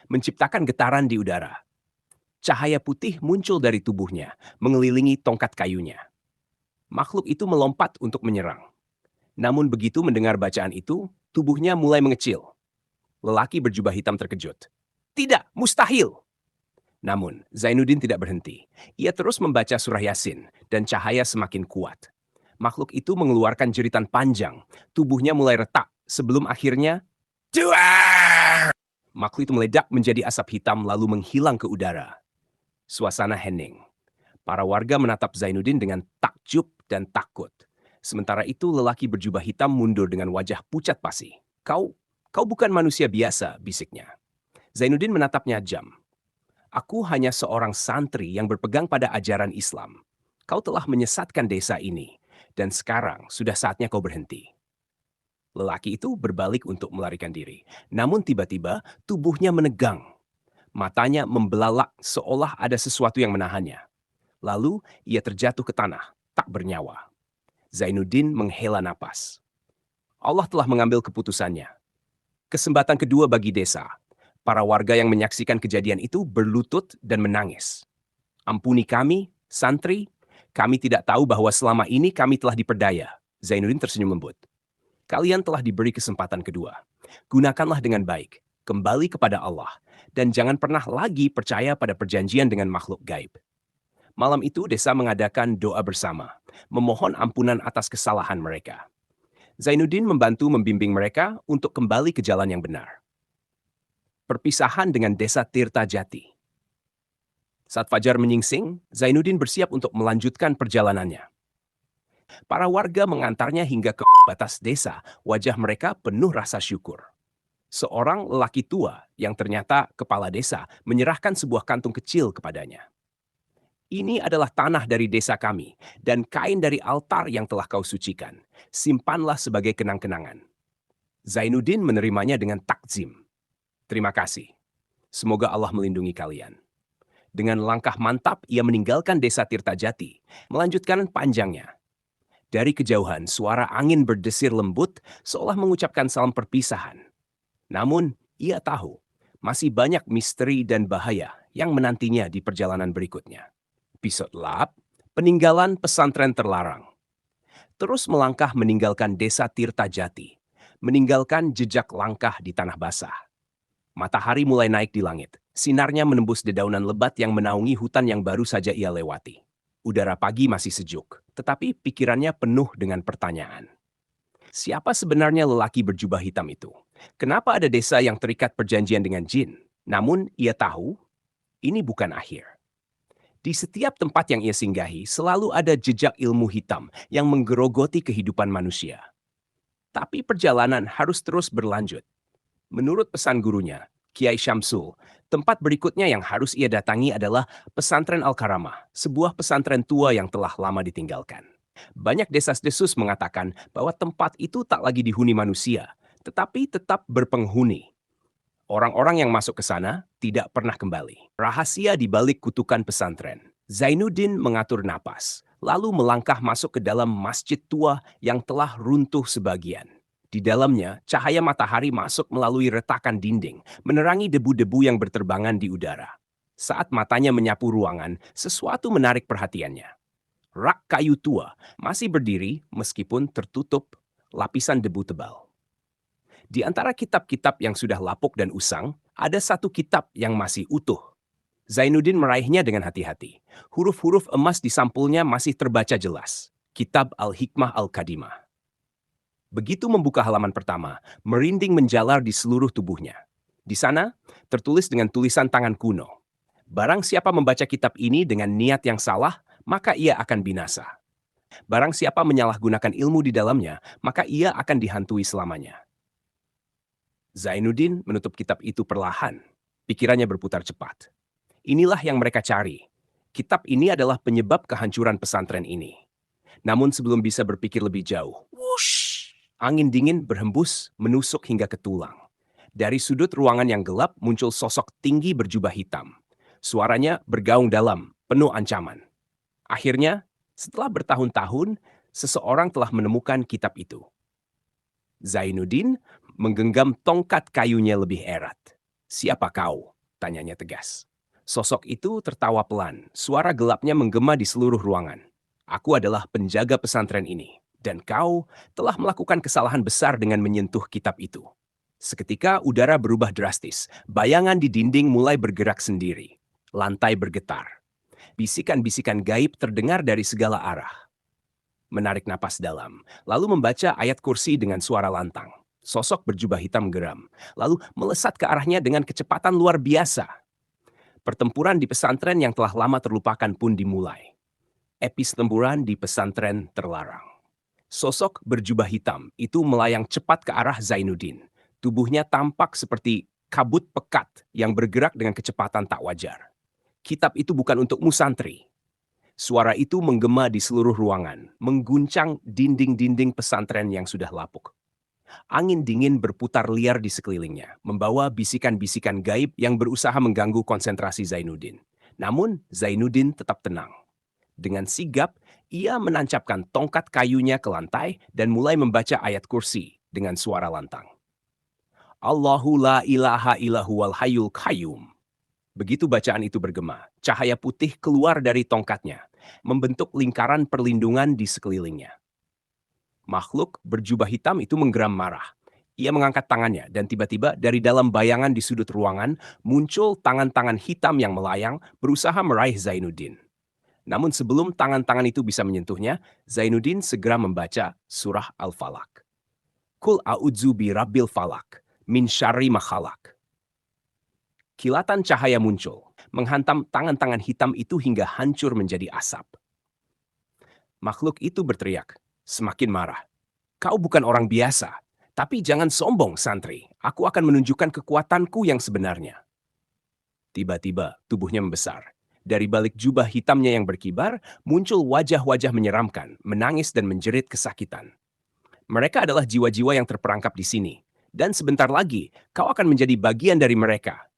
menciptakan getaran di udara. Cahaya putih muncul dari tubuhnya, mengelilingi tongkat kayunya. Makhluk itu melompat untuk menyerang. Namun begitu mendengar bacaan itu, tubuhnya mulai mengecil. Lelaki berjubah hitam terkejut. Tidak, mustahil! Namun, Zainuddin tidak berhenti. Ia terus membaca surah Yasin, dan cahaya semakin kuat. Makhluk itu mengeluarkan jeritan panjang. Tubuhnya mulai retak, sebelum akhirnya... Duar! Makhluk itu meledak menjadi asap hitam lalu menghilang ke udara. Suasana hening. Para warga menatap Zainuddin dengan takjub dan takut. Sementara itu lelaki berjubah hitam mundur dengan wajah pucat pasi. Kau bukan manusia biasa, bisiknya. Zainuddin menatapnya jam. Aku hanya seorang santri yang berpegang pada ajaran Islam. Kau telah menyesatkan desa ini, dan sekarang sudah saatnya kau berhenti. Lelaki itu berbalik untuk melarikan diri. Namun tiba-tiba tubuhnya menegang. Matanya membelalak seolah ada sesuatu yang menahannya. Lalu ia terjatuh ke tanah, tak bernyawa. Zainuddin menghela napas. Allah telah mengambil keputusannya. Kesempatan kedua bagi desa. Para warga yang menyaksikan kejadian itu berlutut dan menangis. Ampuni kami, santri. Kami tidak tahu bahwa selama ini kami telah diperdaya. Zainuddin tersenyum lembut. Kalian telah diberi kesempatan kedua. Gunakanlah dengan baik. Kembali kepada Allah. Dan jangan pernah lagi percaya pada perjanjian dengan makhluk gaib. Malam itu desa mengadakan doa bersama, memohon ampunan atas kesalahan mereka. Zainuddin membantu membimbing mereka untuk kembali ke jalan yang benar. Perpisahan dengan desa Tirta Jati. Saat fajar menyingsing, Zainuddin bersiap untuk melanjutkan perjalanannya. Para warga mengantarnya hingga ke batas desa, wajah mereka penuh rasa syukur. Seorang lelaki tua yang ternyata kepala desa menyerahkan sebuah kantung kecil kepadanya. Ini adalah tanah dari desa kami dan kain dari altar yang telah kau sucikan. Simpanlah sebagai kenang-kenangan. Zainuddin menerimanya dengan takzim. Terima kasih. Semoga Allah melindungi kalian. Dengan langkah mantap, ia meninggalkan desa Tirta Jati, melanjutkan panjangnya. Dari kejauhan, suara angin berdesir lembut seolah mengucapkan salam perpisahan. Namun, ia tahu, masih banyak misteri dan bahaya yang menantinya di perjalanan berikutnya. Episode 8, Peninggalan Pesantren Terlarang. Terus melangkah meninggalkan desa Tirta Jati, meninggalkan jejak langkah di tanah basah. Matahari mulai naik di langit, sinarnya menembus dedaunan lebat yang menaungi hutan yang baru saja ia lewati. Udara pagi masih sejuk, tetapi pikirannya penuh dengan pertanyaan. Siapa sebenarnya lelaki berjubah hitam itu? Kenapa ada desa yang terikat perjanjian dengan jin? Namun ia tahu, ini bukan akhir. Di setiap tempat yang ia singgahi, selalu ada jejak ilmu hitam yang menggerogoti kehidupan manusia. Tapi perjalanan harus terus berlanjut. Menurut pesan gurunya, Kiai Syamsul, tempat berikutnya yang harus ia datangi adalah Pesantren Al-Karamah, sebuah pesantren tua yang telah lama ditinggalkan. Banyak desas-desus mengatakan bahwa tempat itu tak lagi dihuni manusia, tetapi tetap berpenghuni. Orang-orang yang masuk ke sana tidak pernah kembali. Rahasia di balik kutukan pesantren. Zainuddin mengatur napas, lalu melangkah masuk ke dalam masjid tua yang telah runtuh sebagian. Di dalamnya, cahaya matahari masuk melalui retakan dinding, menerangi debu-debu yang berterbangan di udara. Saat matanya menyapu ruangan, sesuatu menarik perhatiannya. Rak kayu tua masih berdiri meskipun tertutup lapisan debu tebal. Di antara kitab-kitab yang sudah lapuk dan usang, ada satu kitab yang masih utuh. Zainuddin meraihnya dengan hati-hati. Huruf-huruf emas di sampulnya masih terbaca jelas. Kitab Al-Hikmah Al-Qadimah. Begitu membuka halaman pertama, merinding menjalar di seluruh tubuhnya. Di sana, tertulis dengan tulisan tangan kuno. Barang siapa membaca kitab ini dengan niat yang salah, maka ia akan binasa. Barang siapa menyalahgunakan ilmu di dalamnya, maka ia akan dihantui selamanya. Zainuddin menutup kitab itu perlahan. Pikirannya berputar cepat. Inilah yang mereka cari. Kitab ini adalah penyebab kehancuran pesantren ini. Namun sebelum bisa berpikir lebih jauh, wush, angin dingin berhembus menusuk hingga ke tulang. Dari sudut ruangan yang gelap muncul sosok tinggi berjubah hitam. Suaranya bergaung dalam, penuh ancaman. Akhirnya, setelah bertahun-tahun, seseorang telah menemukan kitab itu. Zainuddin menggenggam tongkat kayunya lebih erat. "Siapa kau?" tanyanya tegas. Sosok itu tertawa pelan, suara gelapnya menggema di seluruh ruangan. "Aku adalah penjaga pesantren ini. Dan kau telah melakukan kesalahan besar dengan menyentuh kitab itu. Seketika udara berubah drastis. Bayangan di dinding mulai bergerak sendiri. Lantai bergetar. Bisikan-bisikan gaib terdengar dari segala arah. Menarik napas dalam, lalu membaca ayat kursi dengan suara lantang. Sosok berjubah hitam geram, lalu melesat ke arahnya dengan kecepatan luar biasa. Pertempuran di pesantren yang telah lama terlupakan pun dimulai. Epistempuran di pesantren terlarang. Sosok berjubah hitam itu melayang cepat ke arah Zainuddin. Tubuhnya tampak seperti kabut pekat yang bergerak dengan kecepatan tak wajar. Kitab itu bukan untukmu santri. Suara itu menggema di seluruh ruangan, mengguncang dinding-dinding pesantren yang sudah lapuk. Angin dingin berputar liar di sekelilingnya, membawa bisikan-bisikan gaib yang berusaha mengganggu konsentrasi Zainuddin. Namun, Zainuddin tetap tenang. Dengan sigap, ia menancapkan tongkat kayunya ke lantai dan mulai membaca ayat kursi dengan suara lantang. Allahu la ilaha illahu wal hayyul qayyum. Begitu bacaan itu bergema, cahaya putih keluar dari tongkatnya, membentuk lingkaran perlindungan di sekelilingnya. Makhluk berjubah hitam itu menggeram marah. Ia mengangkat tangannya dan tiba-tiba dari dalam bayangan di sudut ruangan muncul tangan-tangan hitam yang melayang berusaha meraih Zainuddin. Namun sebelum tangan-tangan itu bisa menyentuhnya, Zainuddin segera membaca surah Al-Falaq. Kul a'udzu bi rabbil falak, min syarri ma khalaq. Kilatan cahaya muncul, menghantam tangan-tangan hitam itu hingga hancur menjadi asap. Makhluk itu berteriak, semakin marah. Kau bukan orang biasa, tapi jangan sombong, santri. Aku akan menunjukkan kekuatanku yang sebenarnya. Tiba-tiba tubuhnya membesar. Dari balik jubah hitamnya yang berkibar, muncul wajah-wajah menyeramkan, menangis dan menjerit kesakitan. Mereka adalah jiwa-jiwa yang terperangkap di sini. Dan sebentar lagi, kau akan menjadi bagian dari mereka.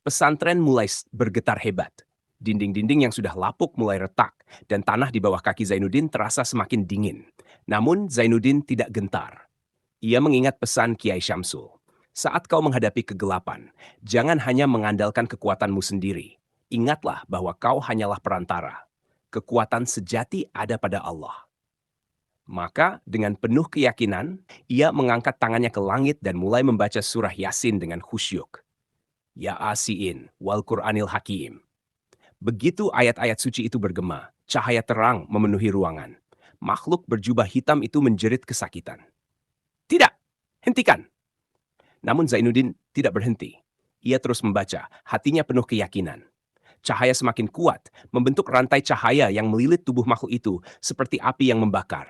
Pesantren mulai bergetar hebat. Dinding-dinding yang sudah lapuk mulai retak, dan tanah di bawah kaki Zainuddin terasa semakin dingin. Namun Zainuddin tidak gentar. Ia mengingat pesan Kiai Syamsul. Saat kau menghadapi kegelapan, jangan hanya mengandalkan kekuatanmu sendiri. Ingatlah bahwa kau hanyalah perantara. Kekuatan sejati ada pada Allah. Maka dengan penuh keyakinan, ia mengangkat tangannya ke langit dan mulai membaca surah Yasin dengan khusyuk. Ya Asiin, wal Qur'anil Hakim. Begitu ayat-ayat suci itu bergema, cahaya terang memenuhi ruangan. Makhluk berjubah hitam itu menjerit kesakitan. Tidak, hentikan. Namun Zainuddin tidak berhenti. Ia terus membaca, hatinya penuh keyakinan. Cahaya semakin kuat, membentuk rantai cahaya yang melilit tubuh makhluk itu seperti api yang membakar.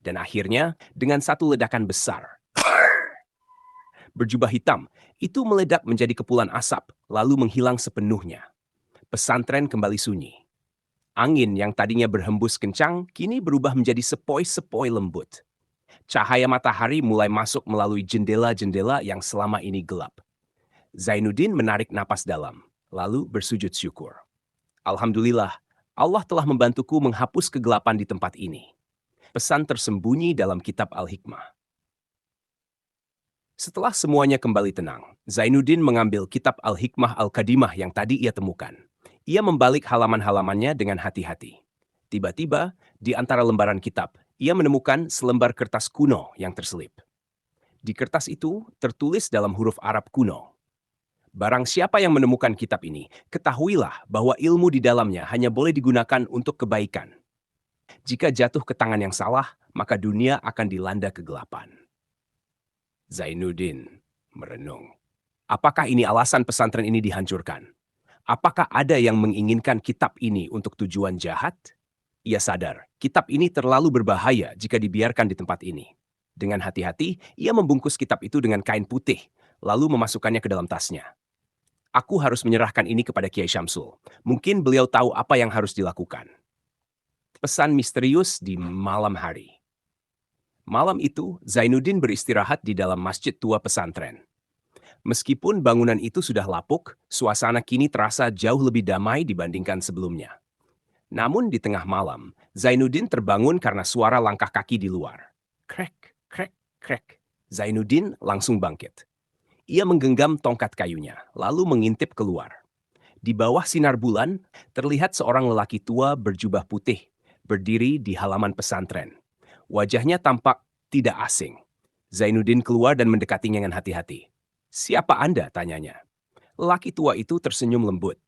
Dan akhirnya, dengan satu ledakan besar, berjubah hitam, itu meledak menjadi kepulan asap, lalu menghilang sepenuhnya. Pesantren kembali sunyi. Angin yang tadinya berhembus kencang, kini berubah menjadi sepoi-sepoi lembut. Cahaya matahari mulai masuk melalui jendela-jendela yang selama ini gelap. Zainuddin menarik napas dalam, lalu bersujud syukur. Alhamdulillah, Allah telah membantuku menghapus kegelapan di tempat ini. Pesan tersembunyi dalam kitab Al-Hikmah. Setelah semuanya kembali tenang, Zainuddin mengambil kitab Al-Hikmah Al-Qadimah yang tadi ia temukan. Ia membalik halaman-halamannya dengan hati-hati. Tiba-tiba, di antara lembaran kitab, ia menemukan selembar kertas kuno yang terselip. Di kertas itu tertulis dalam huruf Arab kuno. Barang siapa yang menemukan kitab ini, ketahuilah bahwa ilmu di dalamnya hanya boleh digunakan untuk kebaikan. Jika jatuh ke tangan yang salah, maka dunia akan dilanda kegelapan. Zainuddin merenung. Apakah ini alasan pesantren ini dihancurkan? Apakah ada yang menginginkan kitab ini untuk tujuan jahat? Ia sadar, kitab ini terlalu berbahaya jika dibiarkan di tempat ini. Dengan hati-hati, ia membungkus kitab itu dengan kain putih, lalu memasukkannya ke dalam tasnya. Aku harus menyerahkan ini kepada Kiai Syamsul. Mungkin beliau tahu apa yang harus dilakukan. Pesan misterius di malam hari. Malam itu, Zainuddin beristirahat di dalam masjid tua pesantren. Meskipun bangunan itu sudah lapuk, suasana kini terasa jauh lebih damai dibandingkan sebelumnya. Namun di tengah malam, Zainuddin terbangun karena suara langkah kaki di luar. Krek, krek, krek. Zainuddin langsung bangkit. Ia menggenggam tongkat kayunya, lalu mengintip keluar. Di bawah sinar bulan, terlihat seorang lelaki tua berjubah putih, berdiri di halaman pesantren. Wajahnya tampak tidak asing. Zainuddin keluar dan mendekatinya dengan hati-hati. "Siapa Anda?" tanyanya. Lelaki tua itu tersenyum lembut.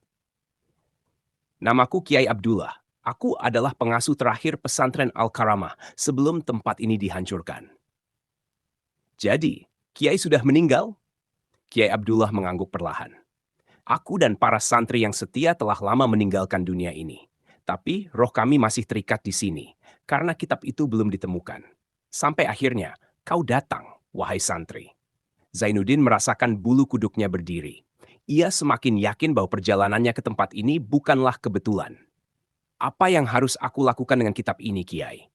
"Namaku Kiai Abdullah. Aku adalah pengasuh terakhir pesantren Al-Karamah sebelum tempat ini dihancurkan." "Jadi, Kiai sudah meninggal?" Kiai Abdullah mengangguk perlahan. "Aku dan para santri yang setia telah lama meninggalkan dunia ini. Tapi roh kami masih terikat di sini, karena kitab itu belum ditemukan. Sampai akhirnya, kau datang, wahai santri." Zainuddin merasakan bulu kuduknya berdiri. Ia semakin yakin bahwa perjalanannya ke tempat ini bukanlah kebetulan. "Apa yang harus aku lakukan dengan kitab ini, Kiai?"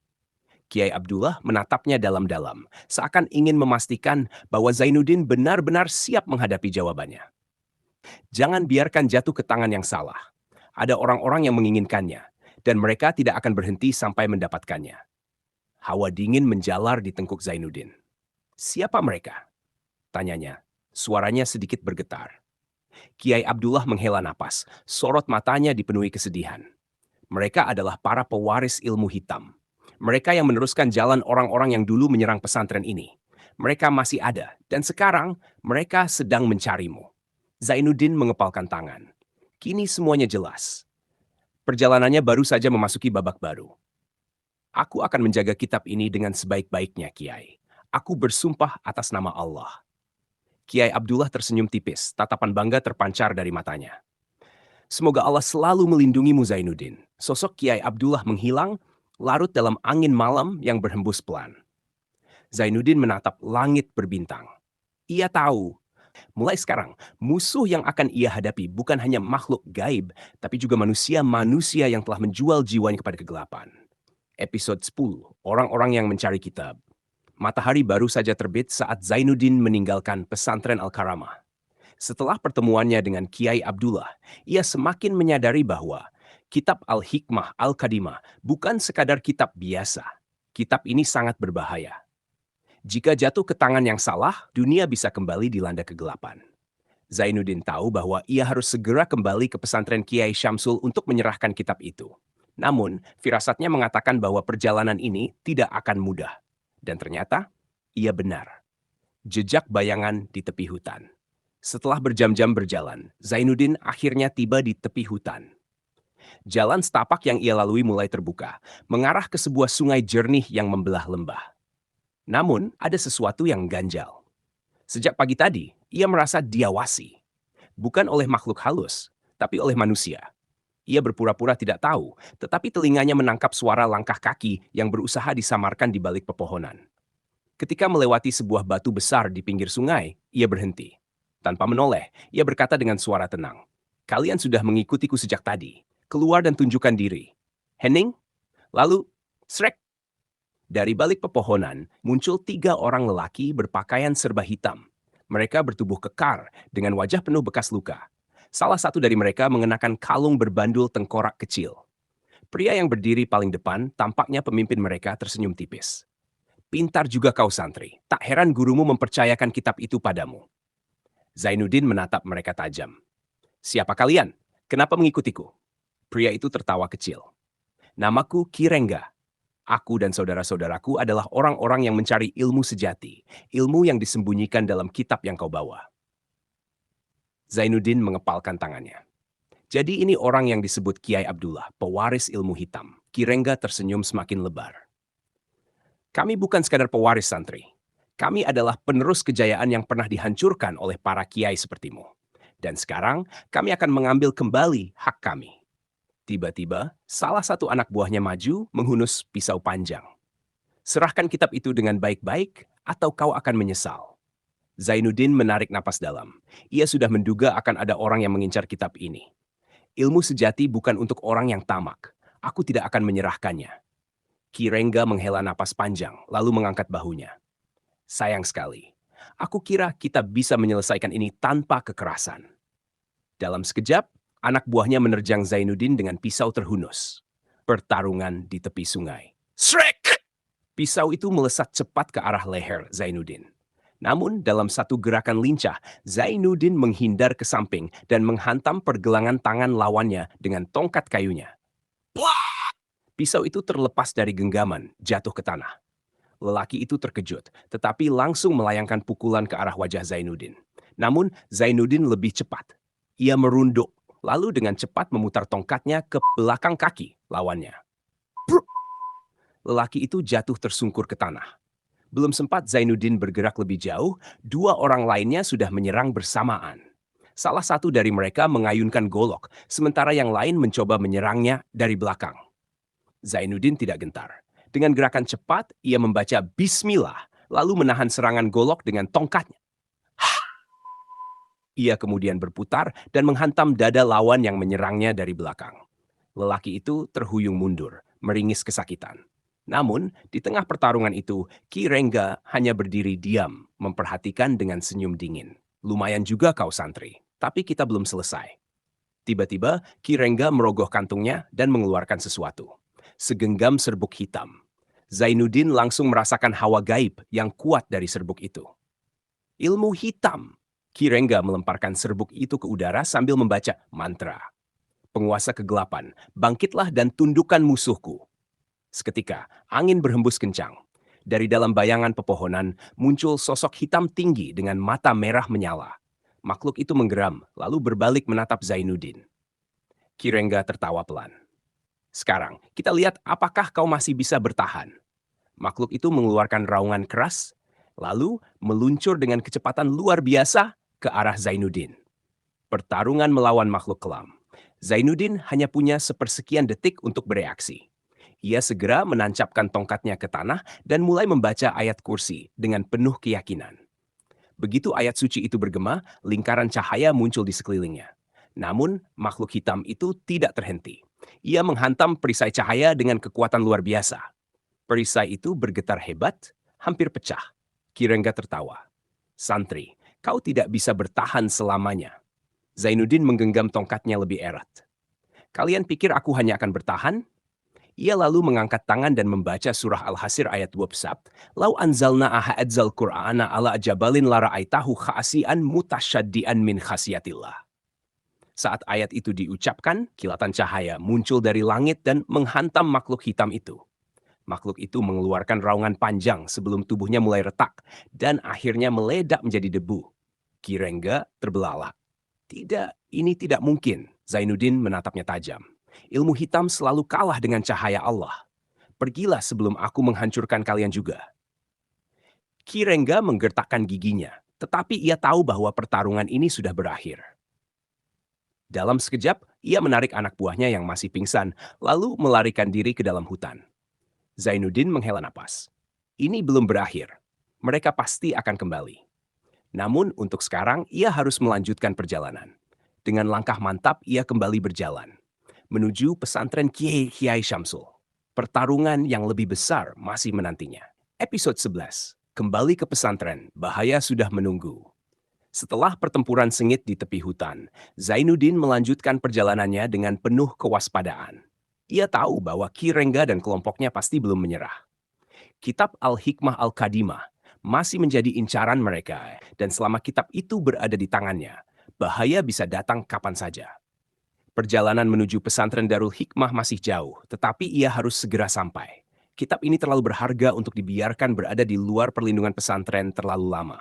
Kiai Abdullah menatapnya dalam-dalam, seakan ingin memastikan bahwa Zainuddin benar-benar siap menghadapi jawabannya. "Jangan biarkan jatuh ke tangan yang salah. Ada orang-orang yang menginginkannya, dan mereka tidak akan berhenti sampai mendapatkannya." Hawa dingin menjalar di tengkuk Zainuddin. "Siapa mereka?" tanyanya. Suaranya sedikit bergetar. Kiai Abdullah menghela napas, sorot matanya dipenuhi kesedihan. "Mereka adalah para pewaris ilmu hitam. Mereka yang meneruskan jalan orang-orang yang dulu menyerang pesantren ini. Mereka masih ada, dan sekarang mereka sedang mencarimu." Zainuddin mengepalkan tangan. Kini semuanya jelas. Perjalanannya baru saja memasuki babak baru. "Aku akan menjaga kitab ini dengan sebaik-baiknya, Kiai. Aku bersumpah atas nama Allah." Kiai Abdullah tersenyum tipis, tatapan bangga terpancar dari matanya. "Semoga Allah selalu melindungimu, Zainuddin." Sosok Kiai Abdullah menghilang, larut dalam angin malam yang berhembus pelan. Zainuddin menatap langit berbintang. Ia tahu, mulai sekarang, musuh yang akan ia hadapi bukan hanya makhluk gaib, tapi juga manusia-manusia yang telah menjual jiwanya kepada kegelapan. Episode 10, Orang-orang yang mencari kitab. Matahari baru saja terbit saat Zainuddin meninggalkan pesantren Al-Karamah. Setelah pertemuannya dengan Kiai Abdullah, ia semakin menyadari bahwa kitab Al-Hikmah Al-Qadimah bukan sekadar kitab biasa. Kitab ini sangat berbahaya. Jika jatuh ke tangan yang salah, dunia bisa kembali dilanda kegelapan. Zainuddin tahu bahwa ia harus segera kembali ke pesantren Kiai Syamsul untuk menyerahkan kitab itu. Namun, firasatnya mengatakan bahwa perjalanan ini tidak akan mudah. Dan ternyata, ia benar. Jejak bayangan di tepi hutan. Setelah berjam-jam berjalan, Zainuddin akhirnya tiba di tepi hutan. Jalan setapak yang ia lalui mulai terbuka, mengarah ke sebuah sungai jernih yang membelah lembah. Namun, ada sesuatu yang ganjal. Sejak pagi tadi, ia merasa diawasi. Bukan oleh makhluk halus, tapi oleh manusia. Ia berpura-pura tidak tahu, tetapi telinganya menangkap suara langkah kaki yang berusaha disamarkan di balik pepohonan. Ketika melewati sebuah batu besar di pinggir sungai, ia berhenti. Tanpa menoleh, ia berkata dengan suara tenang, "Kalian sudah mengikutiku sejak tadi. Keluar dan tunjukkan diri." "Hening?" Lalu, srek! Dari balik pepohonan, muncul 3 orang lelaki berpakaian serba hitam. Mereka bertubuh kekar dengan wajah penuh bekas luka. Salah satu dari mereka mengenakan kalung berbandul tengkorak kecil. Pria yang berdiri paling depan tampaknya pemimpin mereka tersenyum tipis. "Pintar juga kau santri, tak heran gurumu mempercayakan kitab itu padamu." Zainuddin menatap mereka tajam. "Siapa kalian? Kenapa mengikutiku?" Pria itu tertawa kecil. "Namaku Kirengga. Aku dan saudara-saudaraku adalah orang-orang yang mencari ilmu sejati, ilmu yang disembunyikan dalam kitab yang kau bawa." Zainuddin mengepalkan tangannya. "Jadi ini orang yang disebut Kiai Abdullah, pewaris ilmu hitam." Kirengga tersenyum semakin lebar. "Kami bukan sekadar pewaris santri. Kami adalah penerus kejayaan yang pernah dihancurkan oleh para kiai sepertimu. Dan sekarang kami akan mengambil kembali hak kami." Tiba-tiba, salah satu anak buahnya maju menghunus pisau panjang. "Serahkan kitab itu dengan baik-baik atau kau akan menyesal." Zainuddin menarik napas dalam. Ia sudah menduga akan ada orang yang mengincar kitab ini. "Ilmu sejati bukan untuk orang yang tamak. Aku tidak akan menyerahkannya." Kirengga menghela napas panjang, lalu mengangkat bahunya. "Sayang sekali. Aku kira kita bisa menyelesaikan ini tanpa kekerasan." Dalam sekejap, anak buahnya menerjang Zainuddin dengan pisau terhunus. Pertarungan di tepi sungai. Shrek! Pisau itu melesat cepat ke arah leher Zainuddin. Namun, dalam satu gerakan lincah, Zainuddin menghindar ke samping dan menghantam pergelangan tangan lawannya dengan tongkat kayunya. Plak! Pisau itu terlepas dari genggaman, jatuh ke tanah. Lelaki itu terkejut, tetapi langsung melayangkan pukulan ke arah wajah Zainuddin. Namun, Zainuddin lebih cepat. Ia merunduk, lalu dengan cepat memutar tongkatnya ke belakang kaki lawannya. Bruk! Lelaki itu jatuh tersungkur ke tanah. Belum sempat Zainuddin bergerak lebih jauh, dua orang lainnya sudah menyerang bersamaan. Salah satu dari mereka mengayunkan golok, sementara yang lain mencoba menyerangnya dari belakang. Zainuddin tidak gentar. Dengan gerakan cepat, ia membaca Bismillah, lalu menahan serangan golok dengan tongkatnya. Ia kemudian berputar dan menghantam dada lawan yang menyerangnya dari belakang. Lelaki itu terhuyung mundur, meringis kesakitan. Namun, di tengah pertarungan itu, Ki Rengga hanya berdiri diam, memperhatikan dengan senyum dingin. Lumayan juga kau santri, tapi kita belum selesai. Tiba-tiba, Ki Rengga merogoh kantungnya dan mengeluarkan sesuatu. Segenggam serbuk hitam. Zainuddin langsung merasakan hawa gaib yang kuat dari serbuk itu. Ilmu hitam. Ki Rengga melemparkan serbuk itu ke udara sambil membaca mantra. Penguasa kegelapan, bangkitlah dan tundukkan musuhku. Seketika, angin berhembus kencang. Dari dalam bayangan pepohonan, muncul sosok hitam tinggi dengan mata merah menyala. Makhluk itu menggeram, lalu berbalik menatap Zainuddin. Ki Rengga tertawa pelan. Sekarang, kita lihat apakah kau masih bisa bertahan. Makhluk itu mengeluarkan raungan keras, lalu meluncur dengan kecepatan luar biasa ke arah Zainuddin. Pertarungan melawan makhluk kelam. Zainuddin hanya punya sepersekian detik untuk bereaksi. Ia segera menancapkan tongkatnya ke tanah dan mulai membaca ayat kursi dengan penuh keyakinan. Begitu ayat suci itu bergema, lingkaran cahaya muncul di sekelilingnya. Namun, makhluk hitam itu tidak terhenti. Ia menghantam perisai cahaya dengan kekuatan luar biasa. Perisai itu bergetar hebat, hampir pecah. Ki Rengga tertawa. Santri, kau tidak bisa bertahan selamanya. Zainuddin menggenggam tongkatnya lebih erat. Kalian pikir aku hanya akan bertahan? Ia lalu mengangkat tangan dan membaca surah Al-Hasir ayat 21. Lau anzalna ahadzal Qur'ana ala jabalin lara'aitahu khasian mutasyaddian min khasiatillah. Saat ayat itu diucapkan, kilatan cahaya muncul dari langit dan menghantam makhluk hitam itu. Makhluk itu mengeluarkan raungan panjang sebelum tubuhnya mulai retak dan akhirnya meledak menjadi debu. Ki Rengga terbelalak. Tidak, ini tidak mungkin. Zainuddin menatapnya tajam. Ilmu hitam selalu kalah dengan cahaya Allah. Pergilah sebelum aku menghancurkan kalian juga. Ki Rengga menggertakkan giginya, tetapi ia tahu bahwa pertarungan ini sudah berakhir. Dalam sekejap, ia menarik anak buahnya yang masih pingsan, lalu melarikan diri ke dalam hutan. Zainuddin menghela napas. Ini belum berakhir. Mereka pasti akan kembali. Namun untuk sekarang, ia harus melanjutkan perjalanan. Dengan langkah mantap, ia kembali berjalan. Menuju pesantren Kiai Syamsul. Pertarungan yang lebih besar masih menantinya. Episode 11. Kembali ke pesantren, bahaya sudah menunggu. Setelah pertempuran sengit di tepi hutan, Zainuddin melanjutkan perjalanannya dengan penuh kewaspadaan. Ia tahu bahwa Ki Rengga dan kelompoknya pasti belum menyerah. Kitab Al-Hikmah Al-Qadimah masih menjadi incaran mereka, dan selama kitab itu berada di tangannya, bahaya bisa datang kapan saja. Perjalanan menuju pesantren Darul Hikmah masih jauh, tetapi ia harus segera sampai. Kitab ini terlalu berharga untuk dibiarkan berada di luar perlindungan pesantren terlalu lama.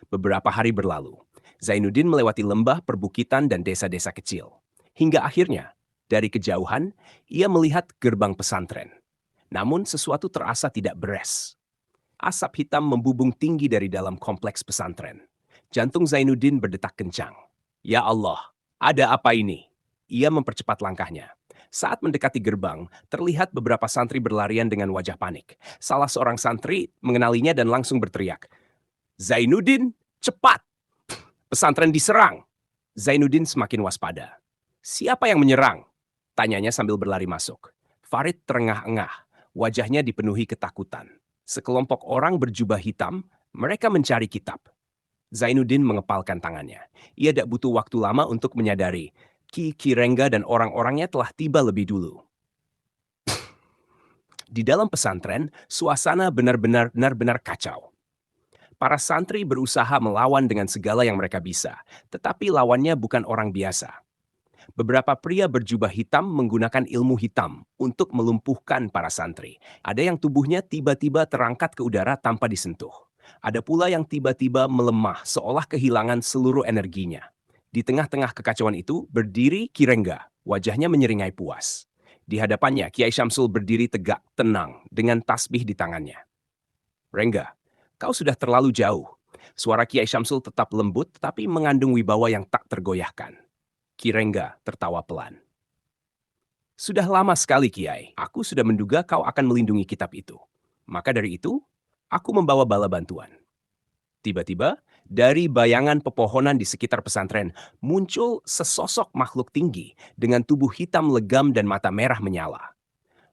Beberapa hari berlalu, Zainuddin melewati lembah, perbukitan, dan desa-desa kecil. Hingga akhirnya, dari kejauhan, ia melihat gerbang pesantren. Namun sesuatu terasa tidak beres. Asap hitam membubung tinggi dari dalam kompleks pesantren. Jantung Zainuddin berdetak kencang. Ya Allah, ada apa ini? Ia mempercepat langkahnya. Saat mendekati gerbang, terlihat beberapa santri berlarian dengan wajah panik. Salah seorang santri mengenalinya dan langsung berteriak, Zainuddin, cepat! Pesantren diserang! Zainuddin semakin waspada. Siapa yang menyerang? Tanyanya sambil berlari masuk. Farid terengah-engah, wajahnya dipenuhi ketakutan. Sekelompok orang berjubah hitam, mereka mencari kitab. Zainuddin mengepalkan tangannya. Ia tidak butuh waktu lama untuk menyadari, Ki Rengga dan orang-orangnya telah tiba lebih dulu. Di dalam pesantren, suasana benar-benar kacau. Para santri berusaha melawan dengan segala yang mereka bisa, tetapi lawannya bukan orang biasa. Beberapa pria berjubah hitam menggunakan ilmu hitam untuk melumpuhkan para santri. Ada yang tubuhnya tiba-tiba terangkat ke udara tanpa disentuh. Ada pula yang tiba-tiba melemah seolah kehilangan seluruh energinya. Di tengah-tengah kekacauan itu berdiri Ki Rengga, wajahnya menyeringai puas. Di hadapannya Kiai Syamsul berdiri tegak, tenang, dengan tasbih di tangannya. Rengga, kau sudah terlalu jauh. Suara Kiai Syamsul tetap lembut tetapi mengandung wibawa yang tak tergoyahkan. Ki Rengga tertawa pelan. Sudah lama sekali, Kiai. Aku sudah menduga kau akan melindungi kitab itu. Maka dari itu, aku membawa bala bantuan. Tiba-tiba, dari bayangan pepohonan di sekitar pesantren, muncul sesosok makhluk tinggi dengan tubuh hitam legam dan mata merah menyala.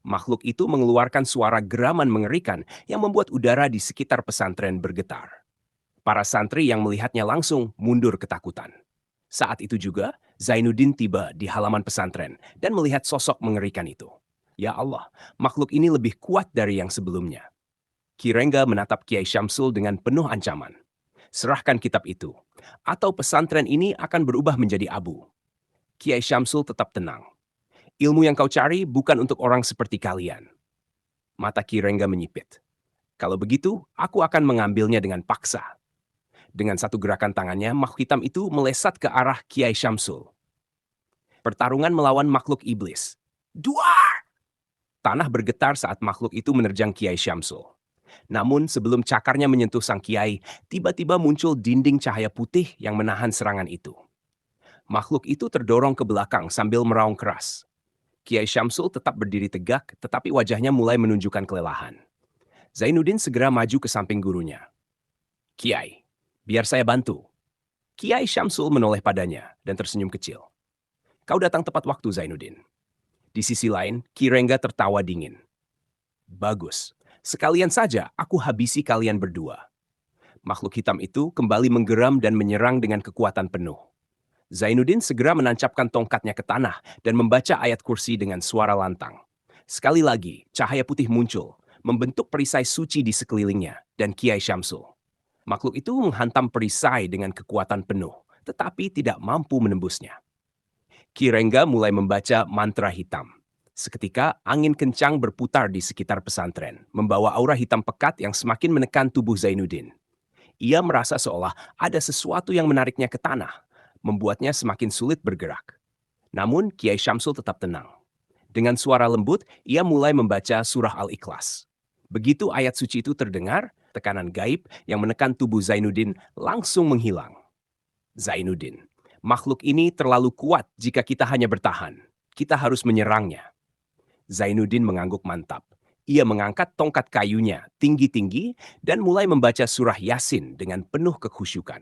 Makhluk itu mengeluarkan suara geraman mengerikan yang membuat udara di sekitar pesantren bergetar. Para santri yang melihatnya langsung mundur ketakutan. Saat itu juga, Zainuddin tiba di halaman pesantren dan melihat sosok mengerikan itu. Ya Allah, makhluk ini lebih kuat dari yang sebelumnya. Ki Rengga menatap Kiai Syamsul dengan penuh ancaman. Serahkan kitab itu, atau pesantren ini akan berubah menjadi abu. Kiai Syamsul tetap tenang. Ilmu yang kau cari bukan untuk orang seperti kalian. Mata Ki Rengga menyipit. Kalau begitu, aku akan mengambilnya dengan paksa. Dengan satu gerakan tangannya, makhluk hitam itu melesat ke arah Kiai Syamsul. Pertarungan melawan makhluk iblis. Duar! Tanah bergetar saat makhluk itu menerjang Kiai Syamsul. Namun sebelum cakarnya menyentuh sang kiai, tiba-tiba muncul dinding cahaya putih yang menahan serangan itu. Makhluk itu terdorong ke belakang sambil meraung keras. Kiai Syamsul tetap berdiri tegak, tetapi wajahnya mulai menunjukkan kelelahan. Zainuddin segera maju ke samping gurunya. Kiai, biar saya bantu. Kiai Syamsul menoleh padanya dan tersenyum kecil. Kau datang tepat waktu, Zainuddin. Di sisi lain, Ki Rengga tertawa dingin. Bagus. Sekalian saja aku habisi kalian berdua. Makhluk hitam itu kembali menggeram dan menyerang dengan kekuatan penuh. Zainuddin segera menancapkan tongkatnya ke tanah dan membaca ayat kursi dengan suara lantang. Sekali lagi, cahaya putih muncul, membentuk perisai suci di sekelilingnya dan Kiai Syamsul. Makhluk itu menghantam perisai dengan kekuatan penuh, tetapi tidak mampu menembusnya. Ki Rengga mulai membaca mantra hitam. Seketika, angin kencang berputar di sekitar pesantren, membawa aura hitam pekat yang semakin menekan tubuh Zainuddin. Ia merasa seolah ada sesuatu yang menariknya ke tanah, membuatnya semakin sulit bergerak. Namun, Kiai Syamsul tetap tenang. Dengan suara lembut, ia mulai membaca surah Al-Ikhlas. Begitu ayat suci itu terdengar, tekanan gaib yang menekan tubuh Zainuddin langsung menghilang. Zainuddin, makhluk ini terlalu kuat jika kita hanya bertahan. Kita harus menyerangnya. Zainuddin mengangguk mantap. Ia mengangkat tongkat kayunya tinggi-tinggi dan mulai membaca surah Yasin dengan penuh kekhusyukan.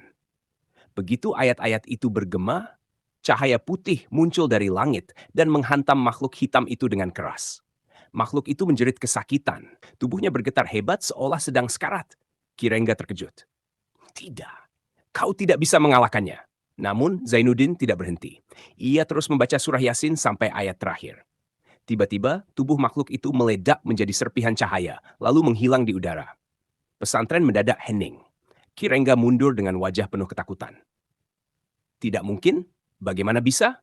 Begitu ayat-ayat itu bergema, cahaya putih muncul dari langit dan menghantam makhluk hitam itu dengan keras. Makhluk itu menjerit kesakitan. Tubuhnya bergetar hebat seolah sedang sekarat. Ki Rengga terkejut. Tidak, kau tidak bisa mengalahkannya. Namun Zainuddin tidak berhenti. Ia terus membaca surah Yasin sampai ayat terakhir. Tiba-tiba, tubuh makhluk itu meledak menjadi serpihan cahaya, lalu menghilang di udara. Pesantren mendadak hening. Ki Rengga mundur dengan wajah penuh ketakutan. Tidak mungkin? Bagaimana bisa?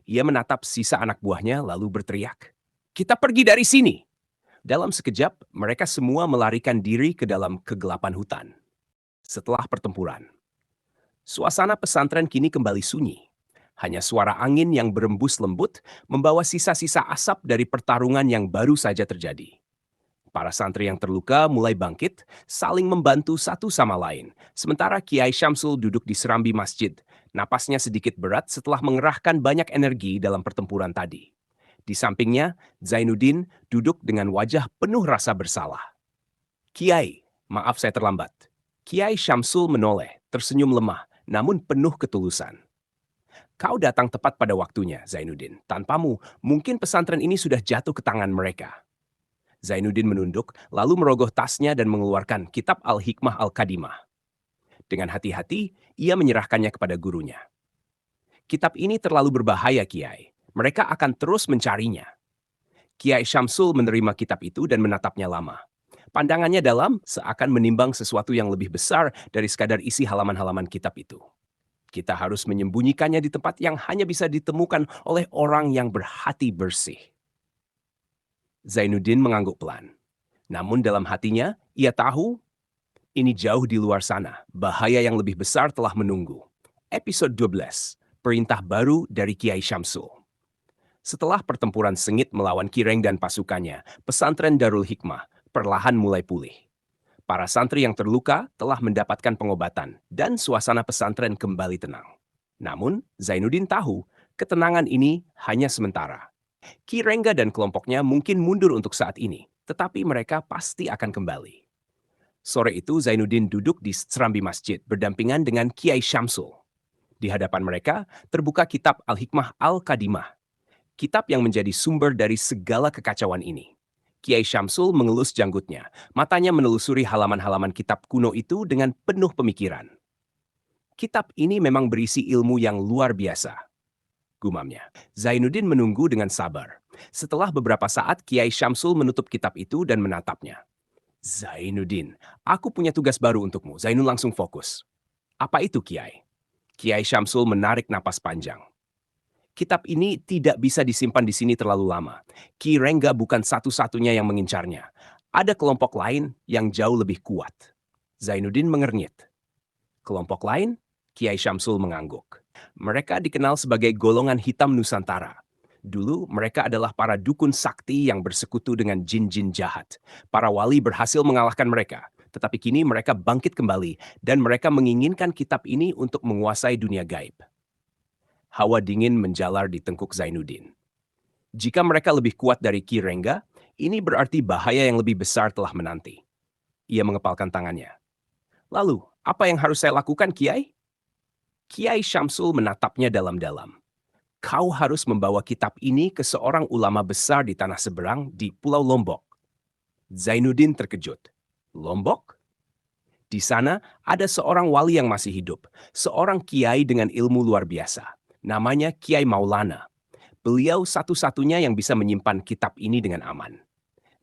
Ia menatap sisa anak buahnya lalu berteriak. Kita pergi dari sini! Dalam sekejap, mereka semua melarikan diri ke dalam kegelapan hutan. Setelah pertempuran, suasana pesantren kini kembali sunyi. Hanya suara angin yang berembus lembut membawa sisa-sisa asap dari pertarungan yang baru saja terjadi. Para santri yang terluka mulai bangkit, saling membantu satu sama lain. Sementara Kiai Syamsul duduk di serambi masjid. Napasnya sedikit berat setelah mengerahkan banyak energi dalam pertempuran tadi. Di sampingnya, Zainuddin duduk dengan wajah penuh rasa bersalah. Kiai, maaf saya terlambat. Kiai Syamsul menoleh, tersenyum lemah, namun penuh ketulusan. Kau datang tepat pada waktunya, Zainuddin. Tanpamu, mungkin pesantren ini sudah jatuh ke tangan mereka. Zainuddin menunduk, lalu merogoh tasnya dan mengeluarkan kitab Al-Hikmah Al-Qadimah. Dengan hati-hati, ia menyerahkannya kepada gurunya. Kitab ini terlalu berbahaya, Kiai. Mereka akan terus mencarinya. Kiai Syamsul menerima kitab itu dan menatapnya lama. Pandangannya dalam, seakan menimbang sesuatu yang lebih besar dari sekadar isi halaman-halaman kitab itu. Kita harus menyembunyikannya di tempat yang hanya bisa ditemukan oleh orang yang berhati bersih. Zainuddin mengangguk pelan. Namun dalam hatinya, ia tahu ini jauh di luar sana. Bahaya yang lebih besar telah menunggu. Episode 12. Perintah baru dari Kiai Syamsul. Setelah pertempuran sengit melawan Kireng dan pasukannya, pesantren Darul Hikmah perlahan mulai pulih. Para santri yang terluka telah mendapatkan pengobatan dan suasana pesantren kembali tenang. Namun, Zainuddin tahu ketenangan ini hanya sementara. Ki Rengga dan kelompoknya mungkin mundur untuk saat ini, tetapi mereka pasti akan kembali. Sore itu Zainuddin duduk di serambi masjid berdampingan dengan Kiai Syamsul. Di hadapan mereka terbuka kitab Al-Hikmah Al-Qadimah, kitab yang menjadi sumber dari segala kekacauan ini. Kiai Syamsul mengelus janggutnya, matanya menelusuri halaman-halaman kitab kuno itu dengan penuh pemikiran. Kitab ini memang berisi ilmu yang luar biasa, gumamnya. Zainuddin menunggu dengan sabar. Setelah beberapa saat, Kiai Syamsul menutup kitab itu dan menatapnya. Zainuddin, aku punya tugas baru untukmu. Zainul langsung fokus. Apa itu, Kiai? Kiai Syamsul menarik napas panjang. Kitab ini tidak bisa disimpan di sini terlalu lama. Ki Rengga bukan satu-satunya yang mengincarnya. Ada kelompok lain yang jauh lebih kuat. Zainuddin mengernyit. Kelompok lain? Kiai Syamsul mengangguk. Mereka dikenal sebagai golongan hitam Nusantara. Dulu mereka adalah para dukun sakti yang bersekutu dengan jin-jin jahat. Para wali berhasil mengalahkan mereka. Tetapi kini mereka bangkit kembali dan mereka menginginkan kitab ini untuk menguasai dunia gaib. Hawa dingin menjalar di tengkuk Zainuddin. Jika mereka lebih kuat dari Ki Rengga, ini berarti bahaya yang lebih besar telah menanti. Ia mengepalkan tangannya. Lalu, apa yang harus saya lakukan, Kiai? Kiai Syamsul menatapnya dalam-dalam. Kau harus membawa kitab ini ke seorang ulama besar di tanah seberang di Pulau Lombok. Zainuddin terkejut. Lombok? Di sana ada seorang wali yang masih hidup, seorang kiai dengan ilmu luar biasa. Namanya Kiai Maulana. Beliau satu-satunya yang bisa menyimpan kitab ini dengan aman.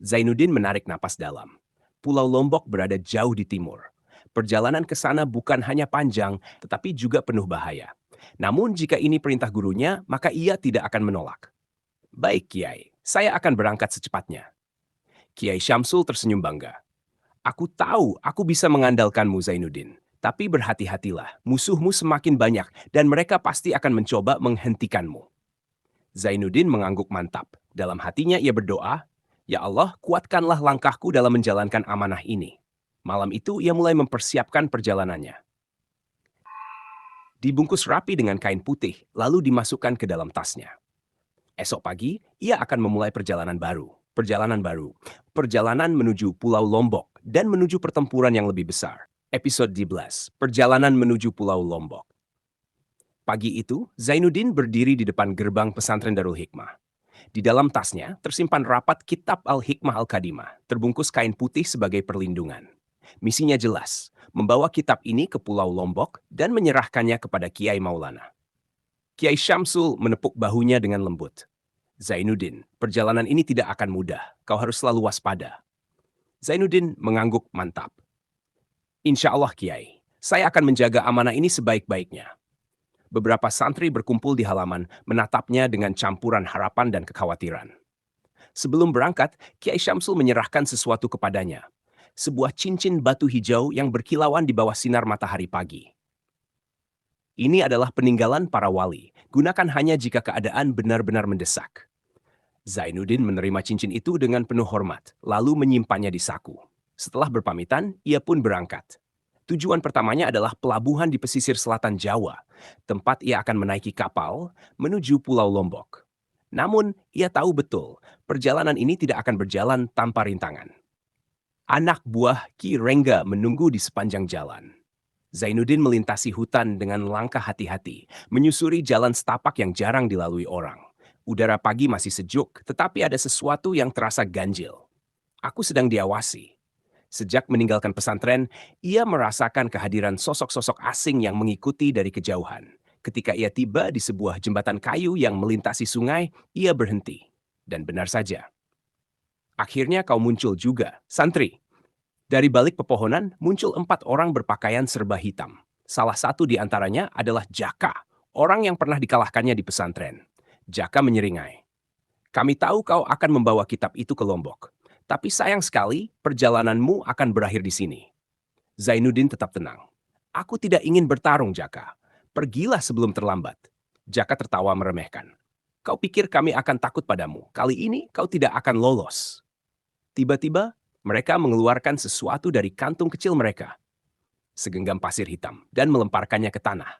Zainuddin menarik napas dalam. Pulau Lombok berada jauh di timur. Perjalanan ke sana bukan hanya panjang, tetapi juga penuh bahaya. Namun jika ini perintah gurunya, maka ia tidak akan menolak. Baik, Kiai. Saya akan berangkat secepatnya. Kiai Syamsul tersenyum bangga. Aku tahu aku bisa mengandalkanmu, Zainuddin. Tapi berhati-hatilah, musuhmu semakin banyak dan mereka pasti akan mencoba menghentikanmu. Zainuddin mengangguk mantap. Dalam hatinya ia berdoa, Ya Allah, kuatkanlah langkahku dalam menjalankan amanah ini. Malam itu ia mulai mempersiapkan perjalanannya. Dibungkus rapi dengan kain putih, lalu dimasukkan ke dalam tasnya. Esok pagi, ia akan memulai perjalanan baru. Perjalanan menuju Pulau Lombok dan menuju pertempuran yang lebih besar. Episode 11, Perjalanan menuju Pulau Lombok. Pagi itu, Zainuddin berdiri di depan gerbang pesantren Darul Hikmah. Di dalam tasnya tersimpan rapat kitab Al-Hikmah Al-Qadimah, terbungkus kain putih sebagai perlindungan. Misinya jelas, membawa kitab ini ke Pulau Lombok dan menyerahkannya kepada Kiai Maulana. Kiai Syamsul menepuk bahunya dengan lembut. Zainuddin, perjalanan ini tidak akan mudah. Kau harus selalu waspada. Zainuddin mengangguk mantap. Insya Allah, Kiai, saya akan menjaga amanah ini sebaik-baiknya. Beberapa santri berkumpul di halaman, menatapnya dengan campuran harapan dan kekhawatiran. Sebelum berangkat, Kiai Syamsul menyerahkan sesuatu kepadanya. Sebuah cincin batu hijau yang berkilauan di bawah sinar matahari pagi. Ini adalah peninggalan para wali. Gunakan hanya jika keadaan benar-benar mendesak. Zainuddin menerima cincin itu dengan penuh hormat, lalu menyimpannya di saku. Setelah berpamitan, ia pun berangkat. Tujuan pertamanya adalah pelabuhan di pesisir selatan Jawa, tempat ia akan menaiki kapal menuju Pulau Lombok. Namun, ia tahu betul, perjalanan ini tidak akan berjalan tanpa rintangan. Anak buah Ki Rengga menunggu di sepanjang jalan. Zainuddin melintasi hutan dengan langkah hati-hati, menyusuri jalan setapak yang jarang dilalui orang. Udara pagi masih sejuk, tetapi ada sesuatu yang terasa ganjil. Aku sedang diawasi. Sejak meninggalkan pesantren, ia merasakan kehadiran sosok-sosok asing yang mengikuti dari kejauhan. Ketika ia tiba di sebuah jembatan kayu yang melintasi sungai, ia berhenti. Dan benar saja. Akhirnya kau muncul juga, santri. Dari balik pepohonan muncul 4 orang berpakaian serba hitam. Salah satu di antaranya adalah Jaka, orang yang pernah dikalahkannya di pesantren. Jaka menyeringai, "Kami tahu kau akan membawa kitab itu ke Lombok. Tapi sayang sekali, perjalananmu akan berakhir di sini." Zainuddin tetap tenang. "Aku tidak ingin bertarung, Jaka. Pergilah sebelum terlambat." Jaka tertawa meremehkan. "Kau pikir kami akan takut padamu? Kali ini kau tidak akan lolos." Tiba-tiba, mereka mengeluarkan sesuatu dari kantung kecil mereka, segenggam pasir hitam, dan melemparkannya ke tanah.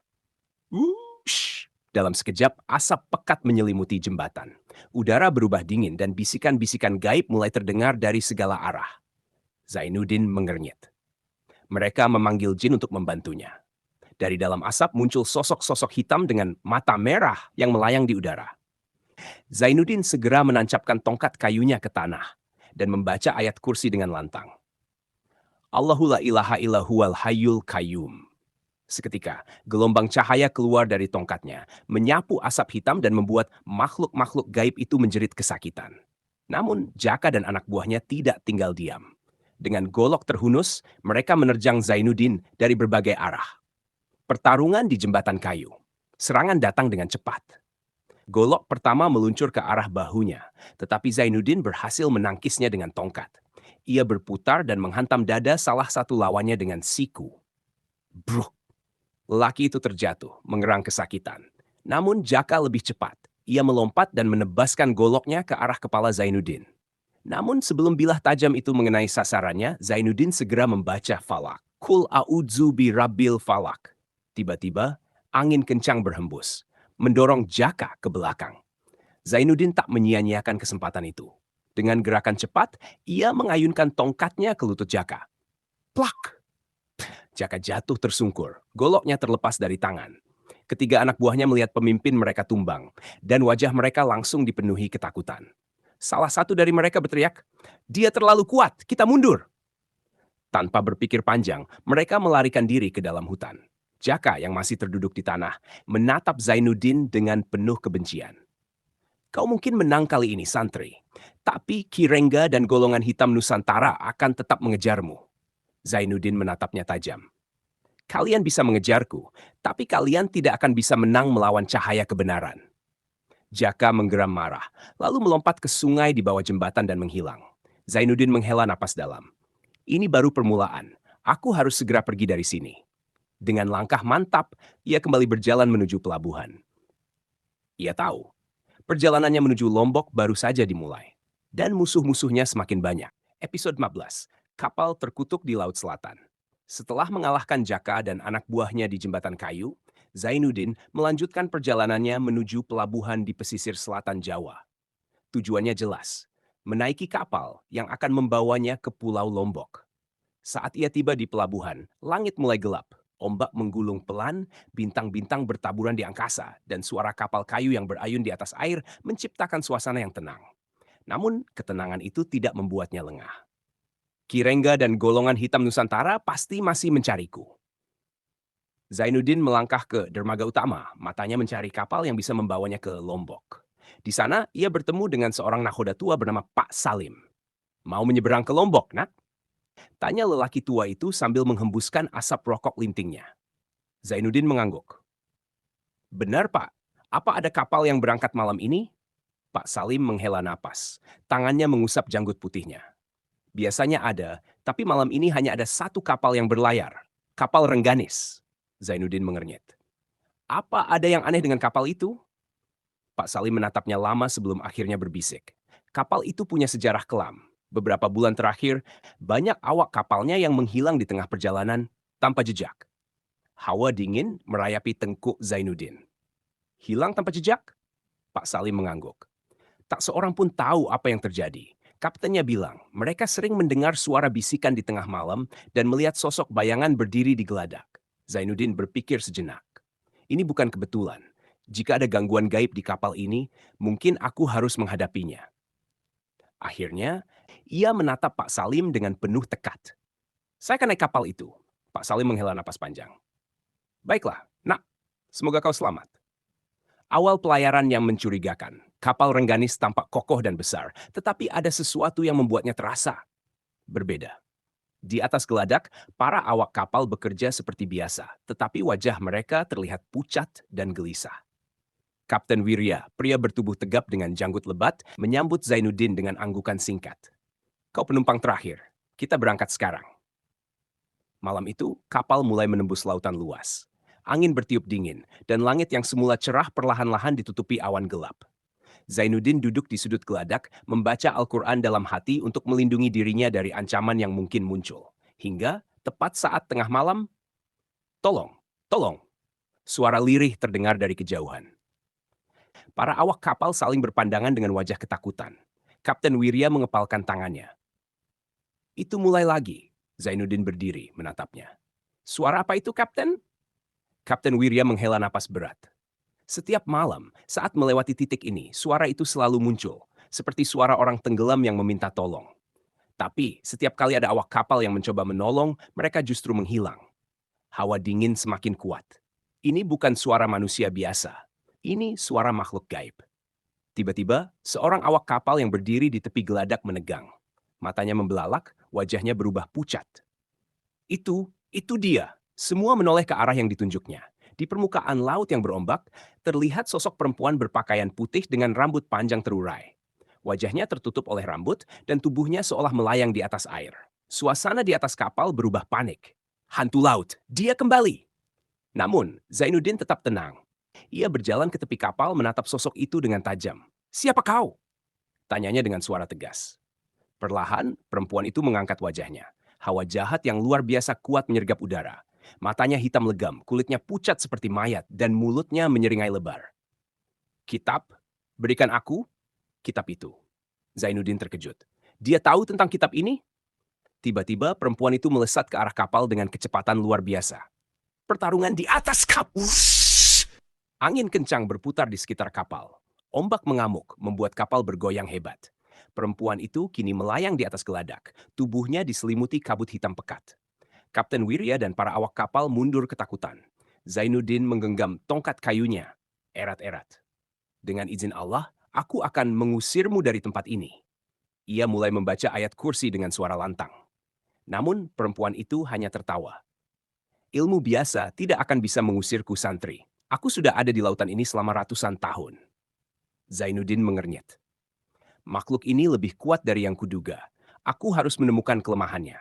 Wush! Dalam sekejap, asap pekat menyelimuti jembatan. Udara berubah dingin dan bisikan-bisikan gaib mulai terdengar dari segala arah. Zainuddin mengernyit. Mereka memanggil jin untuk membantunya. Dari dalam asap muncul sosok-sosok hitam dengan mata merah yang melayang di udara. Zainuddin segera menancapkan tongkat kayunya ke tanah dan membaca ayat kursi dengan lantang. Allahu la ilaha illa huwal hayyul qayyum. Seketika, gelombang cahaya keluar dari tongkatnya, menyapu asap hitam dan membuat makhluk-makhluk gaib itu menjerit kesakitan. Namun, Jaka dan anak buahnya tidak tinggal diam. Dengan golok terhunus, mereka menerjang Zainuddin dari berbagai arah. Pertarungan di jembatan kayu. Serangan datang dengan cepat. Golok pertama meluncur ke arah bahunya, tetapi Zainuddin berhasil menangkisnya dengan tongkat. Ia berputar dan menghantam dada salah satu lawannya dengan siku. Bruk! Lelaki itu terjatuh, mengerang kesakitan. Namun Jaka lebih cepat. Ia melompat dan menebaskan goloknya ke arah kepala Zainuddin. Namun sebelum bilah tajam itu mengenai sasarannya, Zainuddin segera membaca falak. Kul a'udzu bi rabbil falak. Tiba-tiba, angin kencang berhembus, mendorong Jaka ke belakang. Zainuddin tak menyia-nyiakan kesempatan itu. Dengan gerakan cepat, ia mengayunkan tongkatnya ke lutut Jaka. Plak! Jaka jatuh tersungkur, goloknya terlepas dari tangan. Ketiga anak buahnya melihat pemimpin mereka tumbang, dan wajah mereka langsung dipenuhi ketakutan. Salah satu dari mereka berteriak, "Dia terlalu kuat, kita mundur!" Tanpa berpikir panjang, mereka melarikan diri ke dalam hutan. Jaka yang masih terduduk di tanah, menatap Zainuddin dengan penuh kebencian. "Kau mungkin menang kali ini, santri. Tapi Kirengga dan golongan hitam Nusantara akan tetap mengejarmu." Zainuddin menatapnya tajam. "Kalian bisa mengejarku, tapi kalian tidak akan bisa menang melawan cahaya kebenaran." Jaka menggeram marah, lalu melompat ke sungai di bawah jembatan dan menghilang. Zainuddin menghela napas dalam. "Ini baru permulaan. Aku harus segera pergi dari sini." Dengan langkah mantap, ia kembali berjalan menuju pelabuhan. Ia tahu, perjalanannya menuju Lombok baru saja dimulai. Dan musuh-musuhnya semakin banyak. Episode 15, Kapal Terkutuk di Laut Selatan. Setelah mengalahkan Jaka dan anak buahnya di jembatan kayu, Zainuddin melanjutkan perjalanannya menuju pelabuhan di pesisir selatan Jawa. Tujuannya jelas, menaiki kapal yang akan membawanya ke Pulau Lombok. Saat ia tiba di pelabuhan, langit mulai gelap. Ombak menggulung pelan, bintang-bintang bertaburan di angkasa, dan suara kapal kayu yang berayun di atas air menciptakan suasana yang tenang. Namun, ketenangan itu tidak membuatnya lengah. Kirengga dan golongan hitam Nusantara pasti masih mencariku. Zainuddin melangkah ke dermaga utama, matanya mencari kapal yang bisa membawanya ke Lombok. Di sana, ia bertemu dengan seorang nakhoda tua bernama Pak Salim. "Mau menyeberang ke Lombok, nak?" tanya lelaki tua itu sambil menghembuskan asap rokok lintingnya. Zainuddin mengangguk. "Benar, Pak. Apa ada kapal yang berangkat malam ini?" Pak Salim menghela napas. Tangannya mengusap janggut putihnya. "Biasanya ada, tapi malam ini hanya ada satu kapal yang berlayar. Kapal Rengganis." Zainuddin mengernyit. "Apa ada yang aneh dengan kapal itu?" Pak Salim menatapnya lama sebelum akhirnya berbisik. "Kapal itu punya sejarah kelam. Beberapa bulan terakhir, banyak awak kapalnya yang menghilang di tengah perjalanan tanpa jejak." Hawa dingin merayapi tengkuk Zainuddin. "Hilang tanpa jejak?" Pak Salim mengangguk. "Tak seorang pun tahu apa yang terjadi. Kaptennya bilang, mereka sering mendengar suara bisikan di tengah malam dan melihat sosok bayangan berdiri di geladak." Zainuddin berpikir sejenak. "Ini bukan kebetulan. Jika ada gangguan gaib di kapal ini, mungkin aku harus menghadapinya." Akhirnya, ia menatap Pak Salim dengan penuh tekad. "Saya akan naik kapal itu." Pak Salim menghela napas panjang. "Baiklah, nak. Semoga kau selamat." Awal pelayaran yang mencurigakan. Kapal Rengganis tampak kokoh dan besar, tetapi ada sesuatu yang membuatnya terasa berbeda. Di atas geladak, para awak kapal bekerja seperti biasa, tetapi wajah mereka terlihat pucat dan gelisah. Kapten Wirya, pria bertubuh tegap dengan janggut lebat, menyambut Zainuddin dengan anggukan singkat. Kau penumpang terakhir, kita berangkat sekarang. Malam itu, kapal mulai menembus lautan luas. Angin bertiup dingin, dan langit yang semula cerah perlahan-lahan ditutupi awan gelap. Zainuddin duduk di sudut geladak, membaca Al-Quran dalam hati untuk melindungi dirinya dari ancaman yang mungkin muncul. Hingga, tepat saat tengah malam, tolong, tolong, suara lirih terdengar dari kejauhan. Para awak kapal saling berpandangan dengan wajah ketakutan. Kapten Wirya mengepalkan tangannya. Itu mulai lagi. Zainuddin berdiri, menatapnya. Suara apa itu, Kapten? Kapten Wirya menghela napas berat. Setiap malam, saat melewati titik ini, suara itu selalu muncul, seperti suara orang tenggelam yang meminta tolong. Tapi, setiap kali ada awak kapal yang mencoba menolong, mereka justru menghilang. Hawa dingin semakin kuat. Ini bukan suara manusia biasa. Ini suara makhluk gaib. Tiba-tiba, seorang awak kapal yang berdiri di tepi geladak menegang. Matanya membelalak, wajahnya berubah pucat. Itu dia. Semua menoleh ke arah yang ditunjuknya. Di permukaan laut yang berombak, terlihat sosok perempuan berpakaian putih dengan rambut panjang terurai. Wajahnya tertutup oleh rambut dan tubuhnya seolah melayang di atas air. Suasana di atas kapal berubah panik. Hantu laut, dia kembali. Namun, Zainuddin tetap tenang. Ia berjalan ke tepi kapal menatap sosok itu dengan tajam. Siapa kau? Tanyanya dengan suara tegas. Perlahan, perempuan itu mengangkat wajahnya. Hawa jahat yang luar biasa kuat menyergap udara. Matanya hitam legam, kulitnya pucat seperti mayat, dan mulutnya menyeringai lebar. Kitab, berikan aku kitab itu. Zainuddin terkejut. Dia tahu tentang kitab ini? Tiba-tiba perempuan itu melesat ke arah kapal dengan kecepatan luar biasa. Pertarungan di atas kapal. Angin kencang berputar di sekitar kapal. Ombak mengamuk, membuat kapal bergoyang hebat. Perempuan itu kini melayang di atas geladak. Tubuhnya diselimuti kabut hitam pekat. Kapten Wirya dan para awak kapal mundur ketakutan. Zainuddin menggenggam tongkat kayunya. Erat-erat. Dengan izin Allah, aku akan mengusirmu dari tempat ini. Ia mulai membaca ayat kursi dengan suara lantang. Namun perempuan itu hanya tertawa. Ilmu biasa tidak akan bisa mengusirku, santri. Aku sudah ada di lautan ini selama ratusan tahun. Zainuddin mengernyit. Makhluk ini lebih kuat dari yang kuduga. Aku harus menemukan kelemahannya.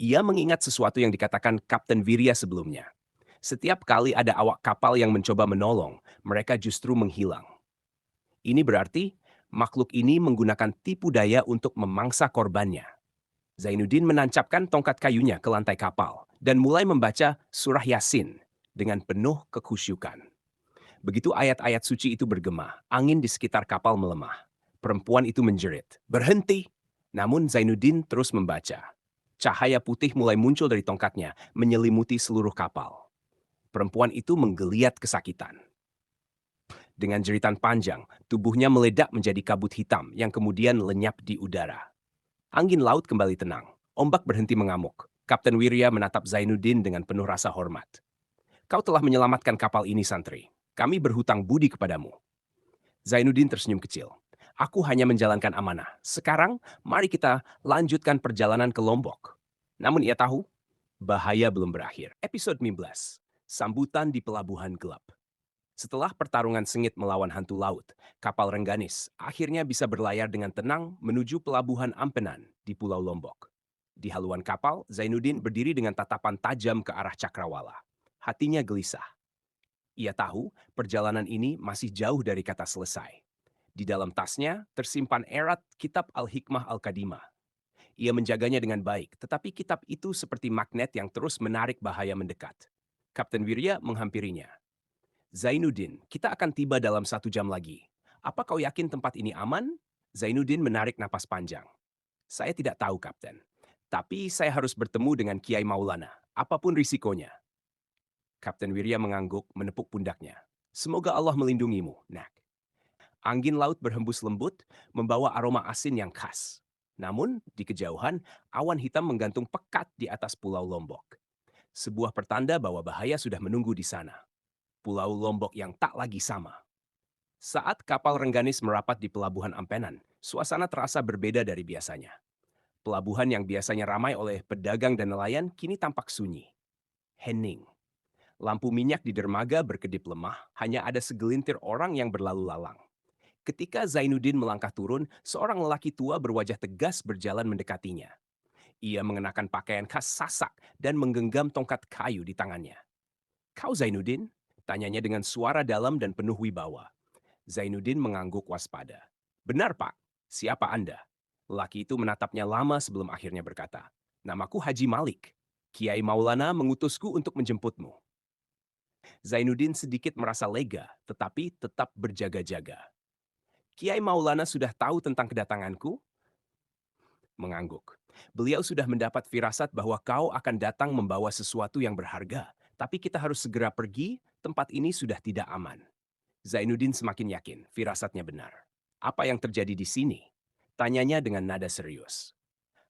Ia mengingat sesuatu yang dikatakan Kapten Wirya sebelumnya. Setiap kali ada awak kapal yang mencoba menolong, mereka justru menghilang. Ini berarti makhluk ini menggunakan tipu daya untuk memangsa korbannya. Zainuddin menancapkan tongkat kayunya ke lantai kapal dan mulai membaca surah Yasin dengan penuh kekhusyukan. Begitu ayat-ayat suci itu bergema, angin di sekitar kapal melemah. Perempuan itu menjerit, "Berhenti!" Namun Zainuddin terus membaca. Cahaya putih mulai muncul dari tongkatnya, menyelimuti seluruh kapal. Perempuan itu menggeliat kesakitan. Dengan jeritan panjang, tubuhnya meledak menjadi kabut hitam yang kemudian lenyap di udara. Angin laut kembali tenang. Ombak berhenti mengamuk. Kapten Wirya menatap Zainuddin dengan penuh rasa hormat. Kau telah menyelamatkan kapal ini, santri. Kami berhutang budi kepadamu. Zainuddin tersenyum kecil. Aku hanya menjalankan amanah. Sekarang, mari kita lanjutkan perjalanan ke Lombok. Namun ia tahu, bahaya belum berakhir. Episode 15. Sambutan di Pelabuhan Gelap. Setelah pertarungan sengit melawan hantu laut, kapal Rengganis akhirnya bisa berlayar dengan tenang menuju Pelabuhan Ampenan di Pulau Lombok. Di haluan kapal, Zainuddin berdiri dengan tatapan tajam ke arah Cakrawala. Hatinya gelisah. Ia tahu perjalanan ini masih jauh dari kata selesai. Di dalam tasnya tersimpan erat kitab Al-Hikmah Al-Qadimah. Ia menjaganya dengan baik, tetapi kitab itu seperti magnet yang terus menarik bahaya mendekat. Kapten Wirya menghampirinya. Zainuddin, kita akan tiba dalam 1 jam lagi. Apa kau yakin tempat ini aman? Zainuddin menarik napas panjang. Saya tidak tahu, Kapten. Tapi saya harus bertemu dengan Kiai Maulana, apapun risikonya. Kapten Wirya mengangguk, menepuk pundaknya. Semoga Allah melindungimu, nak. Angin laut berhembus lembut, membawa aroma asin yang khas. Namun, di kejauhan, awan hitam menggantung pekat di atas Pulau Lombok. Sebuah pertanda bahwa bahaya sudah menunggu di sana. Pulau Lombok yang tak lagi sama. Saat kapal Rengganis merapat di Pelabuhan Ampenan, suasana terasa berbeda dari biasanya. Pelabuhan yang biasanya ramai oleh pedagang dan nelayan kini tampak sunyi, hening. Lampu minyak di dermaga berkedip lemah, hanya ada segelintir orang yang berlalu lalang. Ketika Zainuddin melangkah turun, seorang lelaki tua berwajah tegas berjalan mendekatinya. Ia mengenakan pakaian khas Sasak dan menggenggam tongkat kayu di tangannya. "Kau Zainuddin?" tanyanya dengan suara dalam dan penuh wibawa. Zainuddin mengangguk waspada. "Benar, Pak. Siapa Anda?" Lelaki itu menatapnya lama sebelum akhirnya berkata, "Namaku Haji Malik. Kiai Maulana mengutusku untuk menjemputmu." Zainuddin sedikit merasa lega, tetapi tetap berjaga-jaga. "Kiai Maulana sudah tahu tentang kedatanganku?" Mengangguk. "Beliau sudah mendapat firasat bahwa kau akan datang membawa sesuatu yang berharga. Tapi kita harus segera pergi, tempat ini sudah tidak aman." Zainuddin semakin yakin firasatnya benar. "Apa yang terjadi di sini?" tanyanya dengan nada serius.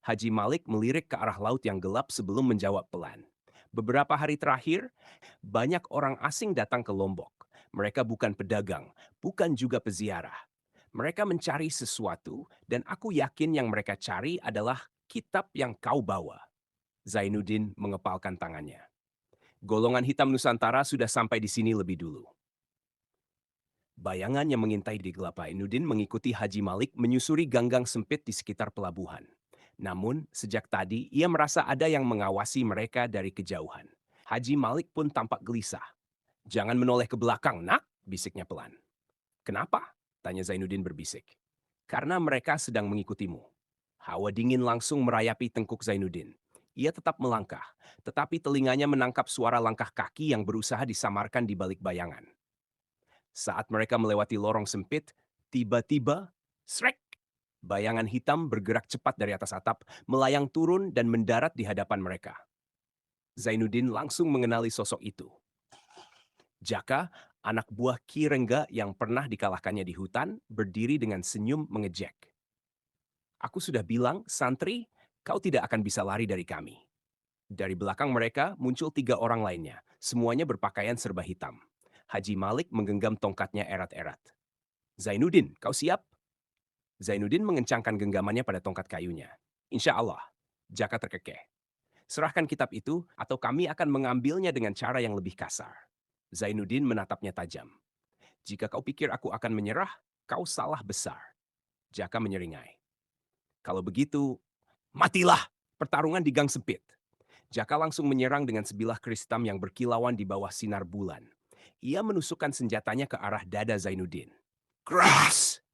Haji Malik melirik ke arah laut yang gelap sebelum menjawab pelan. "Beberapa hari terakhir, banyak orang asing datang ke Lombok. Mereka bukan pedagang, bukan juga peziarah. Mereka mencari sesuatu, dan aku yakin yang mereka cari adalah kitab yang kau bawa." Zainuddin mengepalkan tangannya. "Golongan hitam Nusantara sudah sampai di sini lebih dulu." Bayangan yang mengintai di gelap Zainuddin mengikuti Haji Malik menyusuri ganggang sempit di sekitar pelabuhan. Namun, sejak tadi ia merasa ada yang mengawasi mereka dari kejauhan. Haji Malik pun tampak gelisah. "Jangan menoleh ke belakang, nak," bisiknya pelan. "Kenapa?" tanya Zainuddin berbisik. "Karena mereka sedang mengikutimu." Hawa dingin langsung merayapi tengkuk Zainuddin. Ia tetap melangkah, tetapi telinganya menangkap suara langkah kaki yang berusaha disamarkan di balik bayangan. Saat mereka melewati lorong sempit, tiba-tiba, srek! Bayangan hitam bergerak cepat dari atas atap, melayang turun dan mendarat di hadapan mereka. Zainuddin langsung mengenali sosok itu. Jaka, anak buah Ki Rengga yang pernah dikalahkannya di hutan, berdiri dengan senyum mengejek. "Aku sudah bilang, santri, kau tidak akan bisa lari dari kami." Dari belakang mereka muncul 3 orang lainnya, semuanya berpakaian serba hitam. Haji Malik menggenggam tongkatnya erat-erat. "Zainuddin, kau siap?" Zainuddin mengencangkan genggamannya pada tongkat kayunya. "Insya Allah." Jaka terkekeh. "Serahkan kitab itu atau kami akan mengambilnya dengan cara yang lebih kasar." Zainuddin menatapnya tajam. "Jika kau pikir aku akan menyerah, kau salah besar." Jaka menyeringai. "Kalau begitu, matilah!" Pertarungan di gang sempit. Jaka langsung menyerang dengan sebilah keris hitam yang berkilauan di bawah sinar bulan. Ia menusukkan senjatanya ke arah dada Zainuddin. Keras!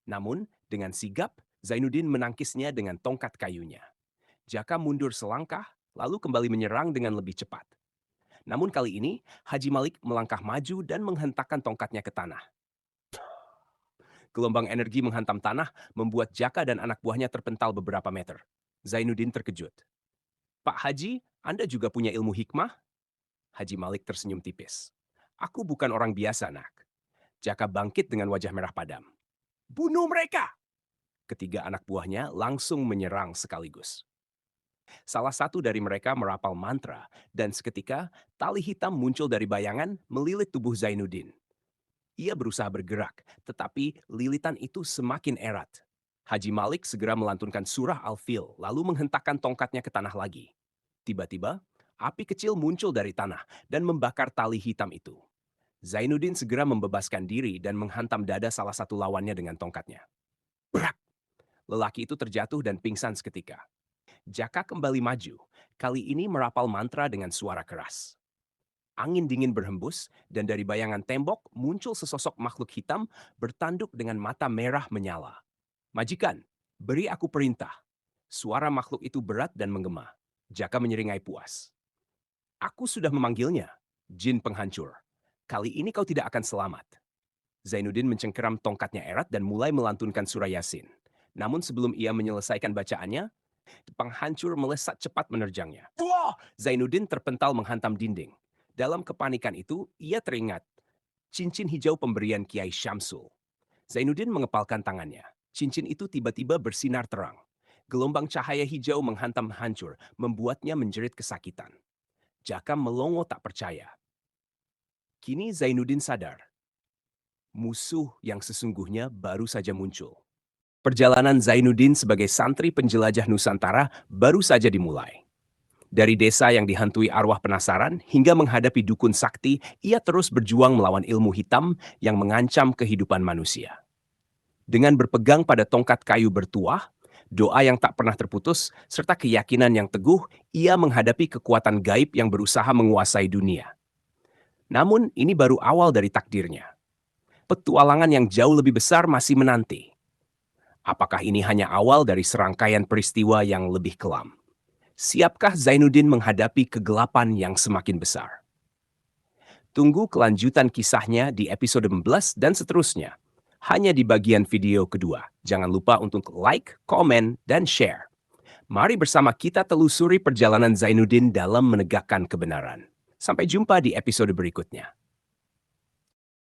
Namun, dengan sigap, Zainuddin menangkisnya dengan tongkat kayunya. Jaka mundur selangkah, lalu kembali menyerang dengan lebih cepat. Namun kali ini, Haji Malik melangkah maju dan menghentakkan tongkatnya ke tanah. Gelombang energi menghantam tanah, membuat Jaka dan anak buahnya terpental beberapa meter. Zainuddin terkejut. "Pak Haji, Anda juga punya ilmu hikmah?" Haji Malik tersenyum tipis. "Aku bukan orang biasa, nak." Jaka bangkit dengan wajah merah padam. "Bunuh mereka!" Ketiga anak buahnya langsung menyerang sekaligus. Salah satu dari mereka merapal mantra, dan seketika tali hitam muncul dari bayangan melilit tubuh Zainuddin. Ia berusaha bergerak, tetapi lilitan itu semakin erat. Haji Malik segera melantunkan surah Al-Fil, lalu menghentakkan tongkatnya ke tanah lagi. Tiba-tiba, api kecil muncul dari tanah dan membakar tali hitam itu. Zainuddin segera membebaskan diri dan menghantam dada salah satu lawannya dengan tongkatnya. Brak! Lelaki itu terjatuh dan pingsan seketika. Jaka kembali maju, kali ini merapal mantra dengan suara keras. Angin dingin berhembus, dan dari bayangan tembok muncul sesosok makhluk hitam bertanduk dengan mata merah menyala. "Majikan, beri aku perintah." Suara makhluk itu berat dan menggema. Jaka menyeringai puas. "Aku sudah memanggilnya, jin penghancur. Kali ini kau tidak akan selamat." Zainuddin mencengkeram tongkatnya erat dan mulai melantunkan surah Yasin. Namun sebelum ia menyelesaikan bacaannya, penghancur melesat cepat menerjangnya. Wah! Zainuddin terpental menghantam dinding. Dalam kepanikan itu, ia teringat cincin hijau pemberian Kiai Syamsul. Zainuddin mengepalkan tangannya. Cincin itu tiba-tiba bersinar terang. Gelombang cahaya hijau menghantam hancur, membuatnya menjerit kesakitan. Jaka melongo tak percaya. Kini Zainuddin sadar, musuh yang sesungguhnya baru saja muncul. Perjalanan Zainuddin sebagai santri penjelajah Nusantara baru saja dimulai. Dari desa yang dihantui arwah penasaran hingga menghadapi dukun sakti, ia terus berjuang melawan ilmu hitam yang mengancam kehidupan manusia. Dengan berpegang pada tongkat kayu bertuah, doa yang tak pernah terputus, serta keyakinan yang teguh, ia menghadapi kekuatan gaib yang berusaha menguasai dunia. Namun, ini baru awal dari takdirnya. Petualangan yang jauh lebih besar masih menanti. Apakah ini hanya awal dari serangkaian peristiwa yang lebih kelam? Siapkah Zainuddin menghadapi kegelapan yang semakin besar? Tunggu kelanjutan kisahnya di episode 11 dan seterusnya. Hanya di bagian video kedua. Jangan lupa untuk like, komen, dan share. Mari bersama kita telusuri perjalanan Zainuddin dalam menegakkan kebenaran. Sampai jumpa di episode berikutnya.